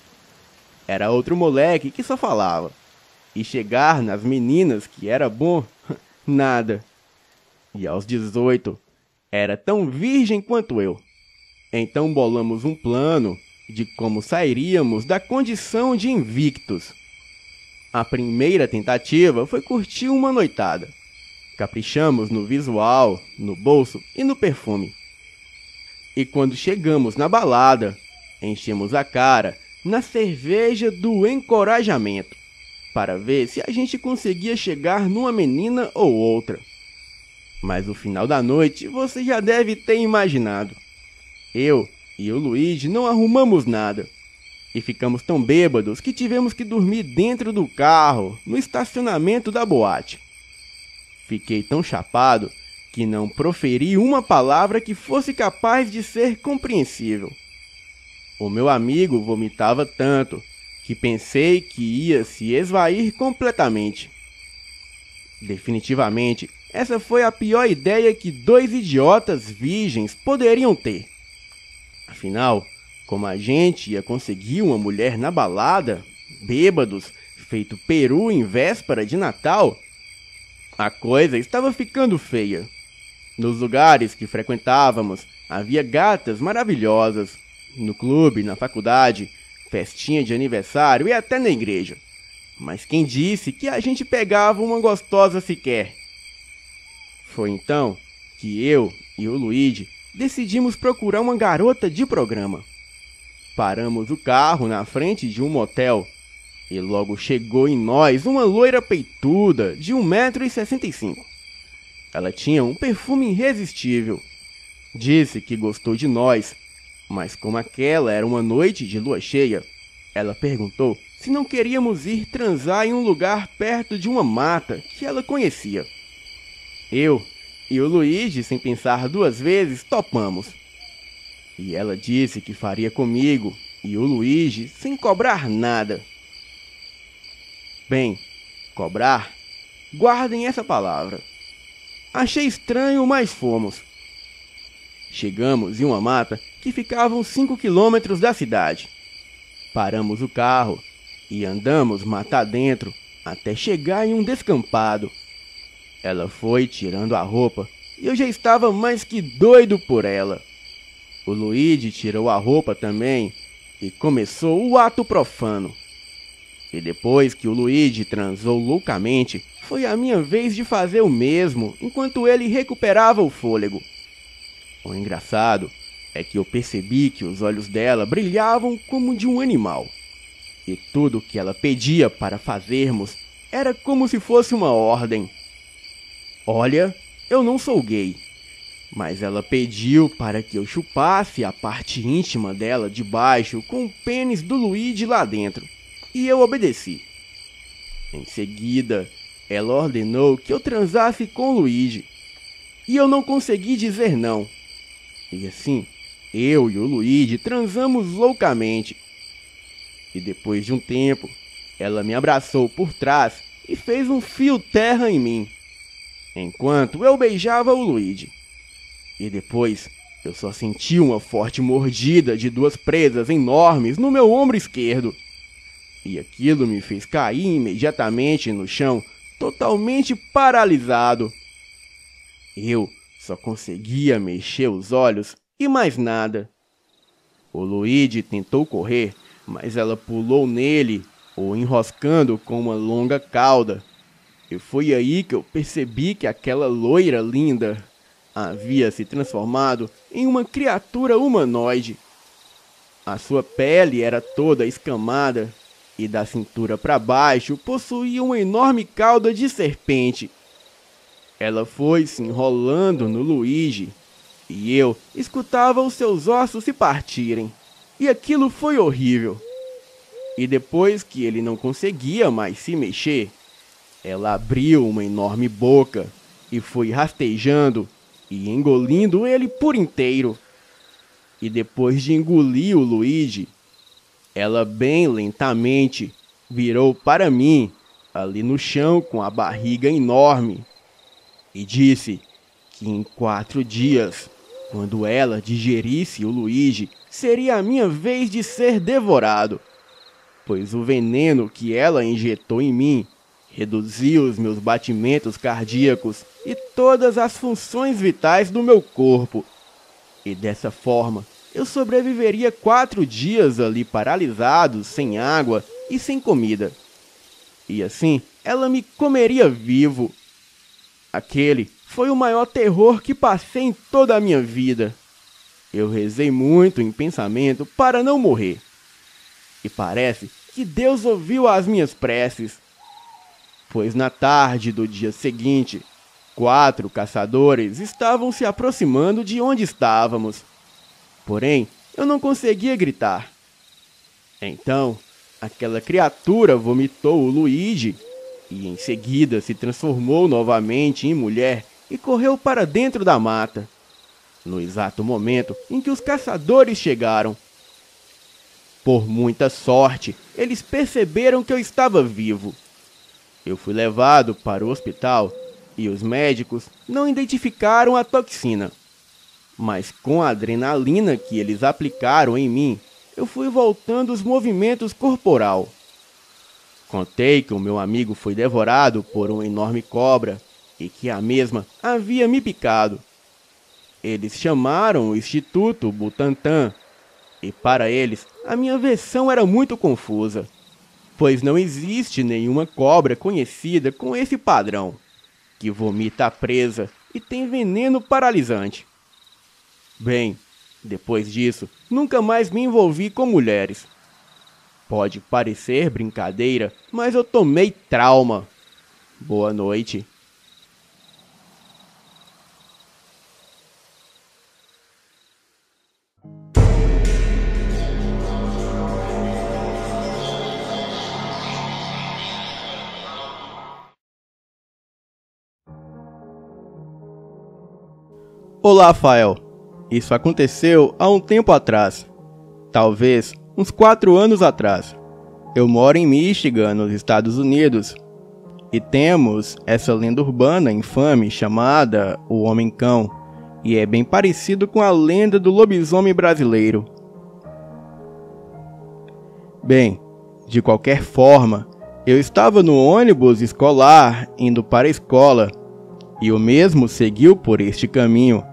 Era outro moleque que só falava. E chegar nas meninas que era bom, nada. E aos 18, era tão virgem quanto eu. Então bolamos um plano de como sairíamos da condição de invictos. A primeira tentativa foi curtir uma noitada. Caprichamos no visual, no bolso e no perfume. E quando chegamos na balada, enchemos a cara na cerveja do encorajamento, para ver se a gente conseguia chegar numa menina ou outra. Mas o final da noite você já deve ter imaginado. Eu e o Luigi não arrumamos nada. E ficamos tão bêbados que tivemos que dormir dentro do carro, no estacionamento da boate. Fiquei tão chapado que não proferi uma palavra que fosse capaz de ser compreensível. O meu amigo vomitava tanto que pensei que ia se esvair completamente. Definitivamente, essa foi a pior ideia que dois idiotas virgens poderiam ter. Afinal, como a gente ia conseguir uma mulher na balada, bêbados, feito peru em véspera de Natal, a coisa estava ficando feia. Nos lugares que frequentávamos, havia gatas maravilhosas. No clube, na faculdade, festinha de aniversário e até na igreja. Mas quem disse que a gente pegava uma gostosa sequer? Foi então que eu e o Luigi decidimos procurar uma garota de programa. Paramos o carro na frente de um motel e logo chegou em nós uma loira peituda de 1,65 m. Ela tinha um perfume irresistível. Disse que gostou de nós, mas como aquela era uma noite de lua cheia, ela perguntou se não queríamos ir transar em um lugar perto de uma mata que ela conhecia. Eu e o Luigi, sem pensar duas vezes, topamos. E ela disse que faria comigo e o Luigi sem cobrar nada. Bem, cobrar? Guardem essa palavra. Achei estranho, mas fomos. Chegamos em uma mata que ficava uns 5 quilômetros da cidade. Paramos o carro e andamos mata dentro até chegar em um descampado. Ela foi tirando a roupa e eu já estava mais que doido por ela. O Luigi tirou a roupa também e começou o ato profano. E depois que o Luigi transou loucamente, foi a minha vez de fazer o mesmo enquanto ele recuperava o fôlego. O engraçado é que eu percebi que os olhos dela brilhavam como de um animal. E tudo que ela pedia para fazermos era como se fosse uma ordem. Olha, eu não sou gay, mas ela pediu para que eu chupasse a parte íntima dela de baixo com o pênis do Luigi lá dentro, e eu obedeci. Em seguida, ela ordenou que eu transasse com o Luigi, e eu não consegui dizer não. E assim, eu e o Luigi transamos loucamente. E depois de um tempo, ela me abraçou por trás e fez um fio terra em mim, enquanto eu beijava o Luigi. E depois, eu só senti uma forte mordida de duas presas enormes no meu ombro esquerdo. E aquilo me fez cair imediatamente no chão, totalmente paralisado. Eu só conseguia mexer os olhos e mais nada. O Luigi tentou correr, mas ela pulou nele, o enroscando com uma longa cauda. E foi aí que eu percebi que aquela loira linda havia se transformado em uma criatura humanoide. A sua pele era toda escamada e da cintura para baixo possuía uma enorme cauda de serpente. Ela foi se enrolando no Luigi e eu escutava os seus ossos se partirem. E aquilo foi horrível. E depois que ele não conseguia mais se mexer, ela abriu uma enorme boca e foi rastejando e engolindo ele por inteiro. e depois de engolir o Luigi, ela bem lentamente virou para mim, ali no chão com a barriga enorme, e disse que em 4 dias, quando ela digerisse o Luigi, seria a minha vez de ser devorado, pois o veneno que ela injetou em mim reduziu os meus batimentos cardíacos e todas as funções vitais do meu corpo. E dessa forma, eu sobreviveria 4 dias ali paralisado, sem água e sem comida. E assim, ela me comeria vivo. Aquele foi o maior terror que passei em toda a minha vida. Eu rezei muito em pensamento para não morrer. E parece que Deus ouviu as minhas preces, pois na tarde do dia seguinte, 4 caçadores estavam se aproximando de onde estávamos. Porém, eu não conseguia gritar. Então, aquela criatura vomitou o Luigi e em seguida se transformou novamente em mulher e correu para dentro da mata, no exato momento em que os caçadores chegaram. Por muita sorte, eles perceberam que eu estava vivo. Eu fui levado para o hospital e os médicos não identificaram a toxina. Mas com a adrenalina que eles aplicaram em mim, eu fui voltando os movimentos corporal. Contei que o meu amigo foi devorado por uma enorme cobra e que a mesma havia me picado. Eles chamaram o Instituto Butantan e para eles a minha versão era muito confusa, pois não existe nenhuma cobra conhecida com esse padrão, que vomita a presa e tem veneno paralisante. Bem, depois disso, nunca mais me envolvi com mulheres. Pode parecer brincadeira, mas eu tomei trauma. Boa noite. Olá, Fael. Isso aconteceu há um tempo atrás. Talvez uns 4 anos atrás. Eu moro em Michigan, nos Estados Unidos. E temos essa lenda urbana infame chamada o Homem-Cão. E é bem parecido com a lenda do lobisomem brasileiro. Bem, de qualquer forma, eu estava no ônibus escolar indo para a escola. E o mesmo seguiu por este caminho,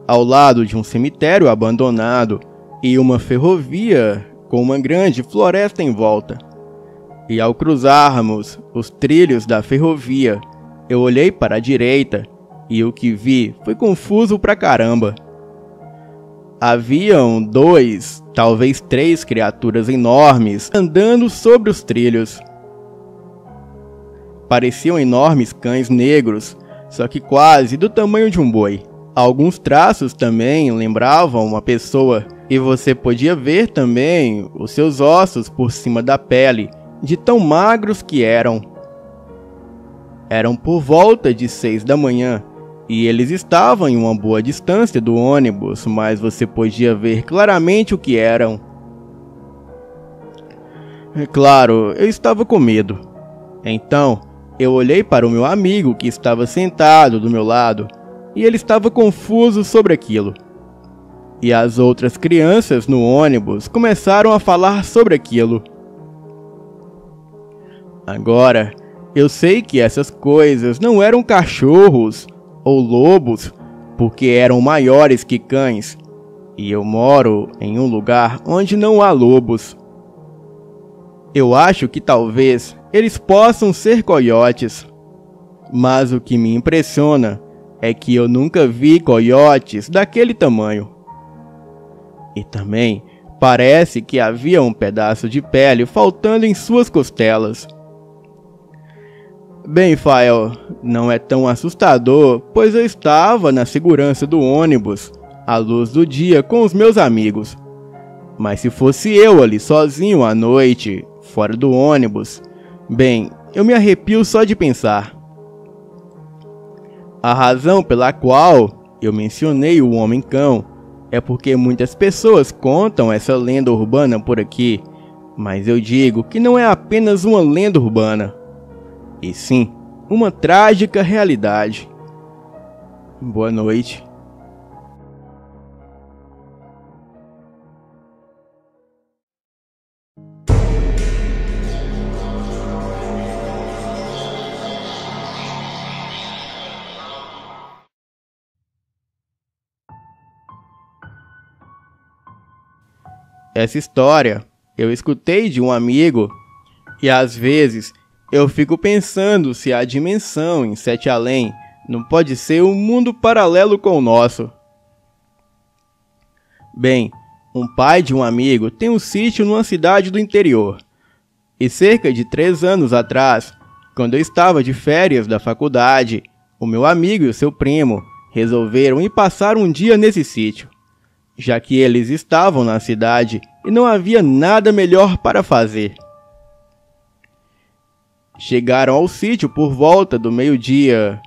ao lado de um cemitério abandonado e uma ferrovia com uma grande floresta em volta. E ao cruzarmos os trilhos da ferrovia, eu olhei para a direita e o que vi foi confuso pra caramba. Haviam 2, talvez 3 criaturas enormes andando sobre os trilhos. Pareciam enormes cães negros, só que quase do tamanho de um boi. Alguns traços também lembravam uma pessoa, e você podia ver também os seus ossos por cima da pele, de tão magros que eram. Eram por volta de 6 da manhã, e eles estavam em uma boa distância do ônibus, mas você podia ver claramente o que eram. Claro, eu estava com medo. Então, eu olhei para o meu amigo que estava sentado do meu lado, e ele estava confuso sobre aquilo. E as outras crianças no ônibus começaram a falar sobre aquilo. Agora, eu sei que essas coisas não eram cachorros ou lobos, porque eram maiores que cães, e eu moro em um lugar onde não há lobos. Eu acho que talvez eles possam ser coiotes, mas o que me impressiona é que eu nunca vi coiotes daquele tamanho. E também parece que havia um pedaço de pele faltando em suas costelas. Bem, Fael, não é tão assustador, pois eu estava na segurança do ônibus, à luz do dia com os meus amigos. Mas se fosse eu ali sozinho à noite, fora do ônibus, bem, eu me arrepio só de pensar. A razão pela qual eu mencionei o Homem-Cão é porque muitas pessoas contam essa lenda urbana por aqui, mas eu digo que não é apenas uma lenda urbana, e sim uma trágica realidade. Boa noite. Essa história eu escutei de um amigo e às vezes eu fico pensando se a dimensão em Sete Além não pode ser um mundo paralelo com o nosso. Bem, um pai de um amigo tem um sítio numa cidade do interior. E cerca de 3 anos atrás, quando eu estava de férias da faculdade, o meu amigo e o seu primo resolveram ir passar um dia nesse sítio, já que eles estavam na cidade e não havia nada melhor para fazer. Chegaram ao sítio por volta do meio-dia,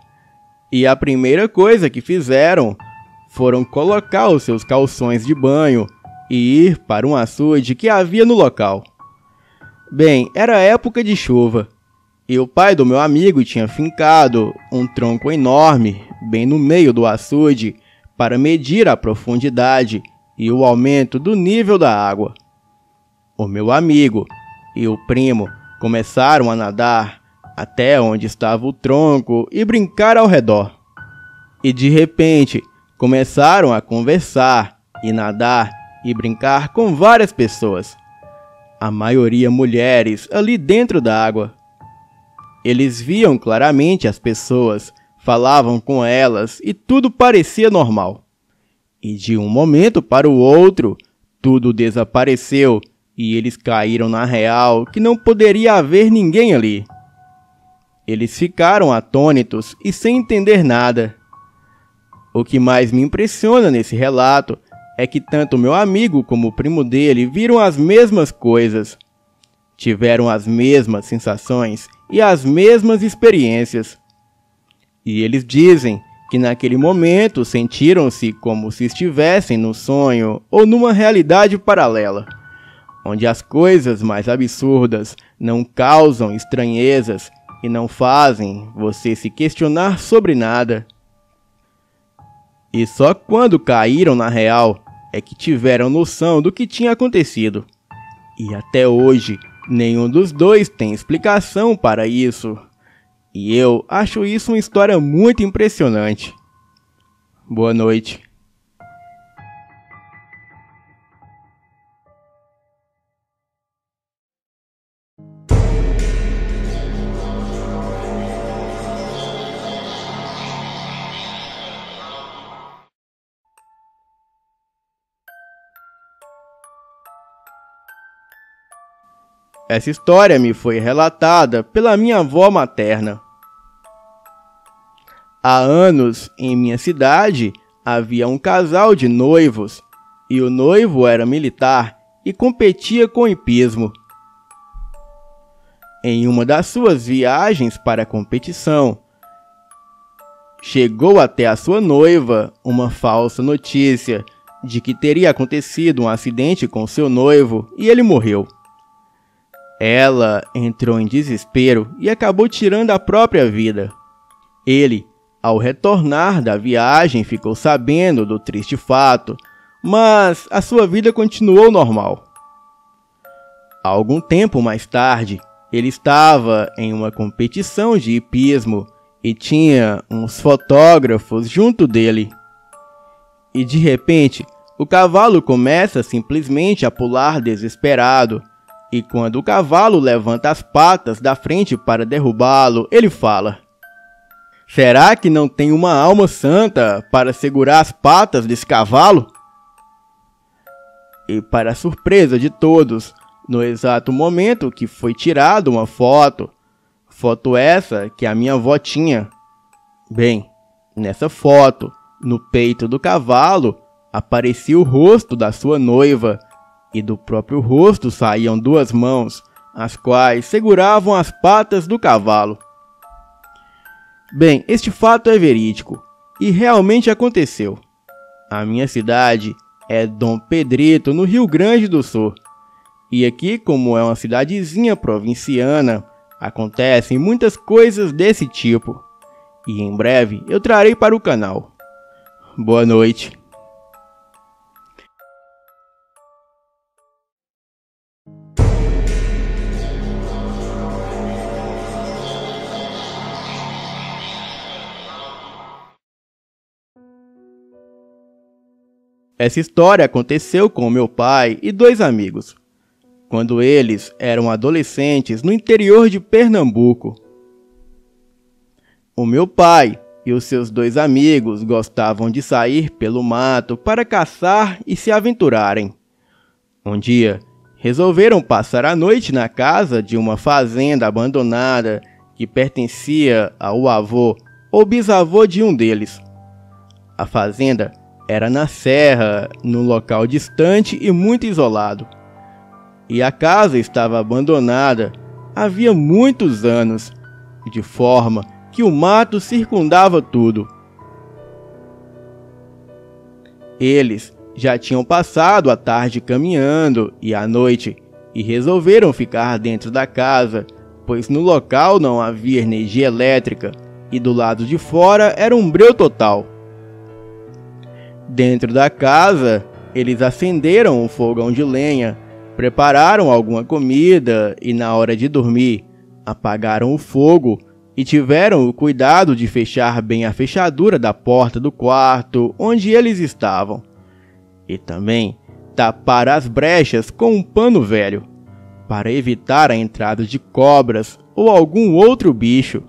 e a primeira coisa que fizeram foram colocar os seus calções de banho e ir para um açude que havia no local. Bem, era época de chuva, e o pai do meu amigo tinha fincado um tronco enorme bem no meio do açude para medir a profundidade e o aumento do nível da água. O meu amigo e o primo começaram a nadar até onde estava o tronco e brincar ao redor. E de repente começaram a conversar e nadar e brincar com várias pessoas, a maioria mulheres ali dentro da água. Eles viam claramente as pessoas, falavam com elas e tudo parecia normal. E de um momento para o outro, tudo desapareceu e eles caíram na real que não poderia haver ninguém ali. Eles ficaram atônitos e sem entender nada. O que mais me impressiona nesse relato é que tanto meu amigo como o primo dele viram as mesmas coisas, tiveram as mesmas sensações e as mesmas experiências. E eles dizem que naquele momento sentiram-se como se estivessem num sonho ou numa realidade paralela, onde as coisas mais absurdas não causam estranhezas e não fazem você se questionar sobre nada. E só quando caíram na real é que tiveram noção do que tinha acontecido. E até hoje, nenhum dos dois tem explicação para isso. E eu acho isso uma história muito impressionante. Boa noite. Essa história me foi relatada pela minha avó materna. Há anos, em minha cidade, havia um casal de noivos, e o noivo era militar e competia com hipismo. Em uma das suas viagens para a competição, chegou até a sua noiva uma falsa notícia de que teria acontecido um acidente com seu noivo e ele morreu. Ela entrou em desespero e acabou tirando a própria vida. Ele, ao retornar da viagem, ficou sabendo do triste fato, mas a sua vida continuou normal. Algum tempo mais tarde, ele estava em uma competição de hipismo e tinha uns fotógrafos junto dele. E de repente, o cavalo começa simplesmente a pular desesperado. E quando o cavalo levanta as patas da frente para derrubá-lo, ele fala: "Será que não tem uma alma santa para segurar as patas desse cavalo?" E para a surpresa de todos, no exato momento que foi tirada uma foto essa que a minha avó tinha. Bem, nessa foto, no peito do cavalo, aparecia o rosto da sua noiva, e do próprio rosto saíam 2 mãos, as quais seguravam as patas do cavalo. Bem, este fato é verídico, e realmente aconteceu. A minha cidade é Dom Pedrito, no Rio Grande do Sul. E aqui, como é uma cidadezinha provinciana, acontecem muitas coisas desse tipo. E em breve eu trarei para o canal. Boa noite. Essa história aconteceu com meu pai e 2 amigos, quando eles eram adolescentes no interior de Pernambuco. O meu pai e os seus 2 amigos gostavam de sair pelo mato para caçar e se aventurarem. Um dia, resolveram passar a noite na casa de uma fazenda abandonada que pertencia ao avô ou bisavô de um deles. A fazenda era na serra, num local distante e muito isolado. E a casa estava abandonada havia muitos anos, de forma que o mato circundava tudo. Eles já tinham passado a tarde caminhando e a noite e resolveram ficar dentro da casa, pois no local não havia energia elétrica e do lado de fora era um breu total. Dentro da casa, eles acenderam um fogão de lenha, prepararam alguma comida e, na hora de dormir, apagaram o fogo e tiveram o cuidado de fechar bem a fechadura da porta do quarto onde eles estavam. E também tapar as brechas com um pano velho, para evitar a entrada de cobras ou algum outro bicho.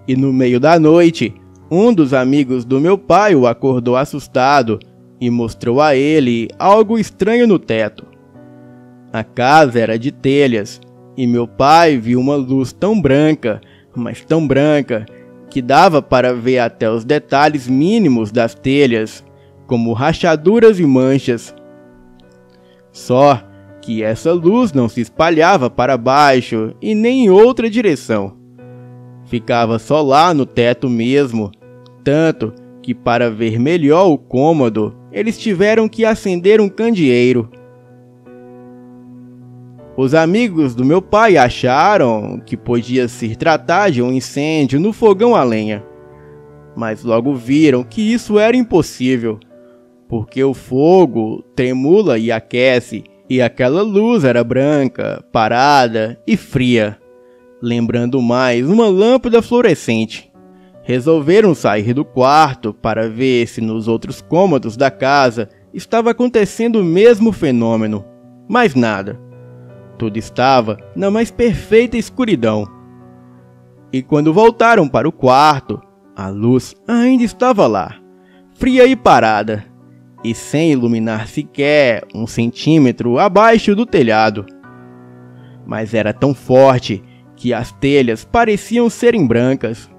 E no meio da noite, um dos amigos do meu pai o acordou assustado e mostrou a ele algo estranho no teto. A casa era de telhas e meu pai viu uma luz tão branca, mas tão branca, que dava para ver até os detalhes mínimos das telhas, como rachaduras e manchas. Só que essa luz não se espalhava para baixo e nem em outra direção. Ficava só lá no teto mesmo, tanto que para ver melhor o cômodo, eles tiveram que acender um candeeiro. Os amigos do meu pai acharam que podia se tratar de um incêndio no fogão a lenha, mas logo viram que isso era impossível, porque o fogo tremula e aquece, e aquela luz era branca, parada e fria, lembrando mais uma lâmpada fluorescente. Resolveram sair do quarto para ver se nos outros cômodos da casa estava acontecendo o mesmo fenômeno, mas nada. Tudo estava na mais perfeita escuridão. E quando voltaram para o quarto, a luz ainda estava lá, fria e parada, e sem iluminar sequer 1 centímetro abaixo do telhado. Mas era tão forte que as telhas pareciam serem brancas.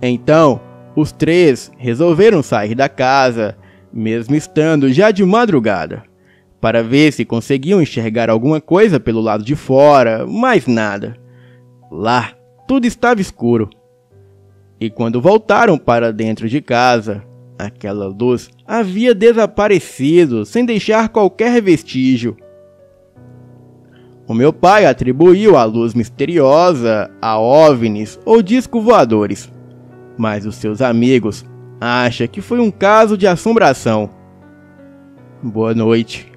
Então, os 3 resolveram sair da casa, mesmo estando já de madrugada, para ver se conseguiam enxergar alguma coisa pelo lado de fora, mas nada. Lá, tudo estava escuro. E quando voltaram para dentro de casa, aquela luz havia desaparecido sem deixar qualquer vestígio. O meu pai atribuiu a luz misteriosa a OVNIs ou discos voadores, mas os seus amigos acham que foi um caso de assombração. Boa noite.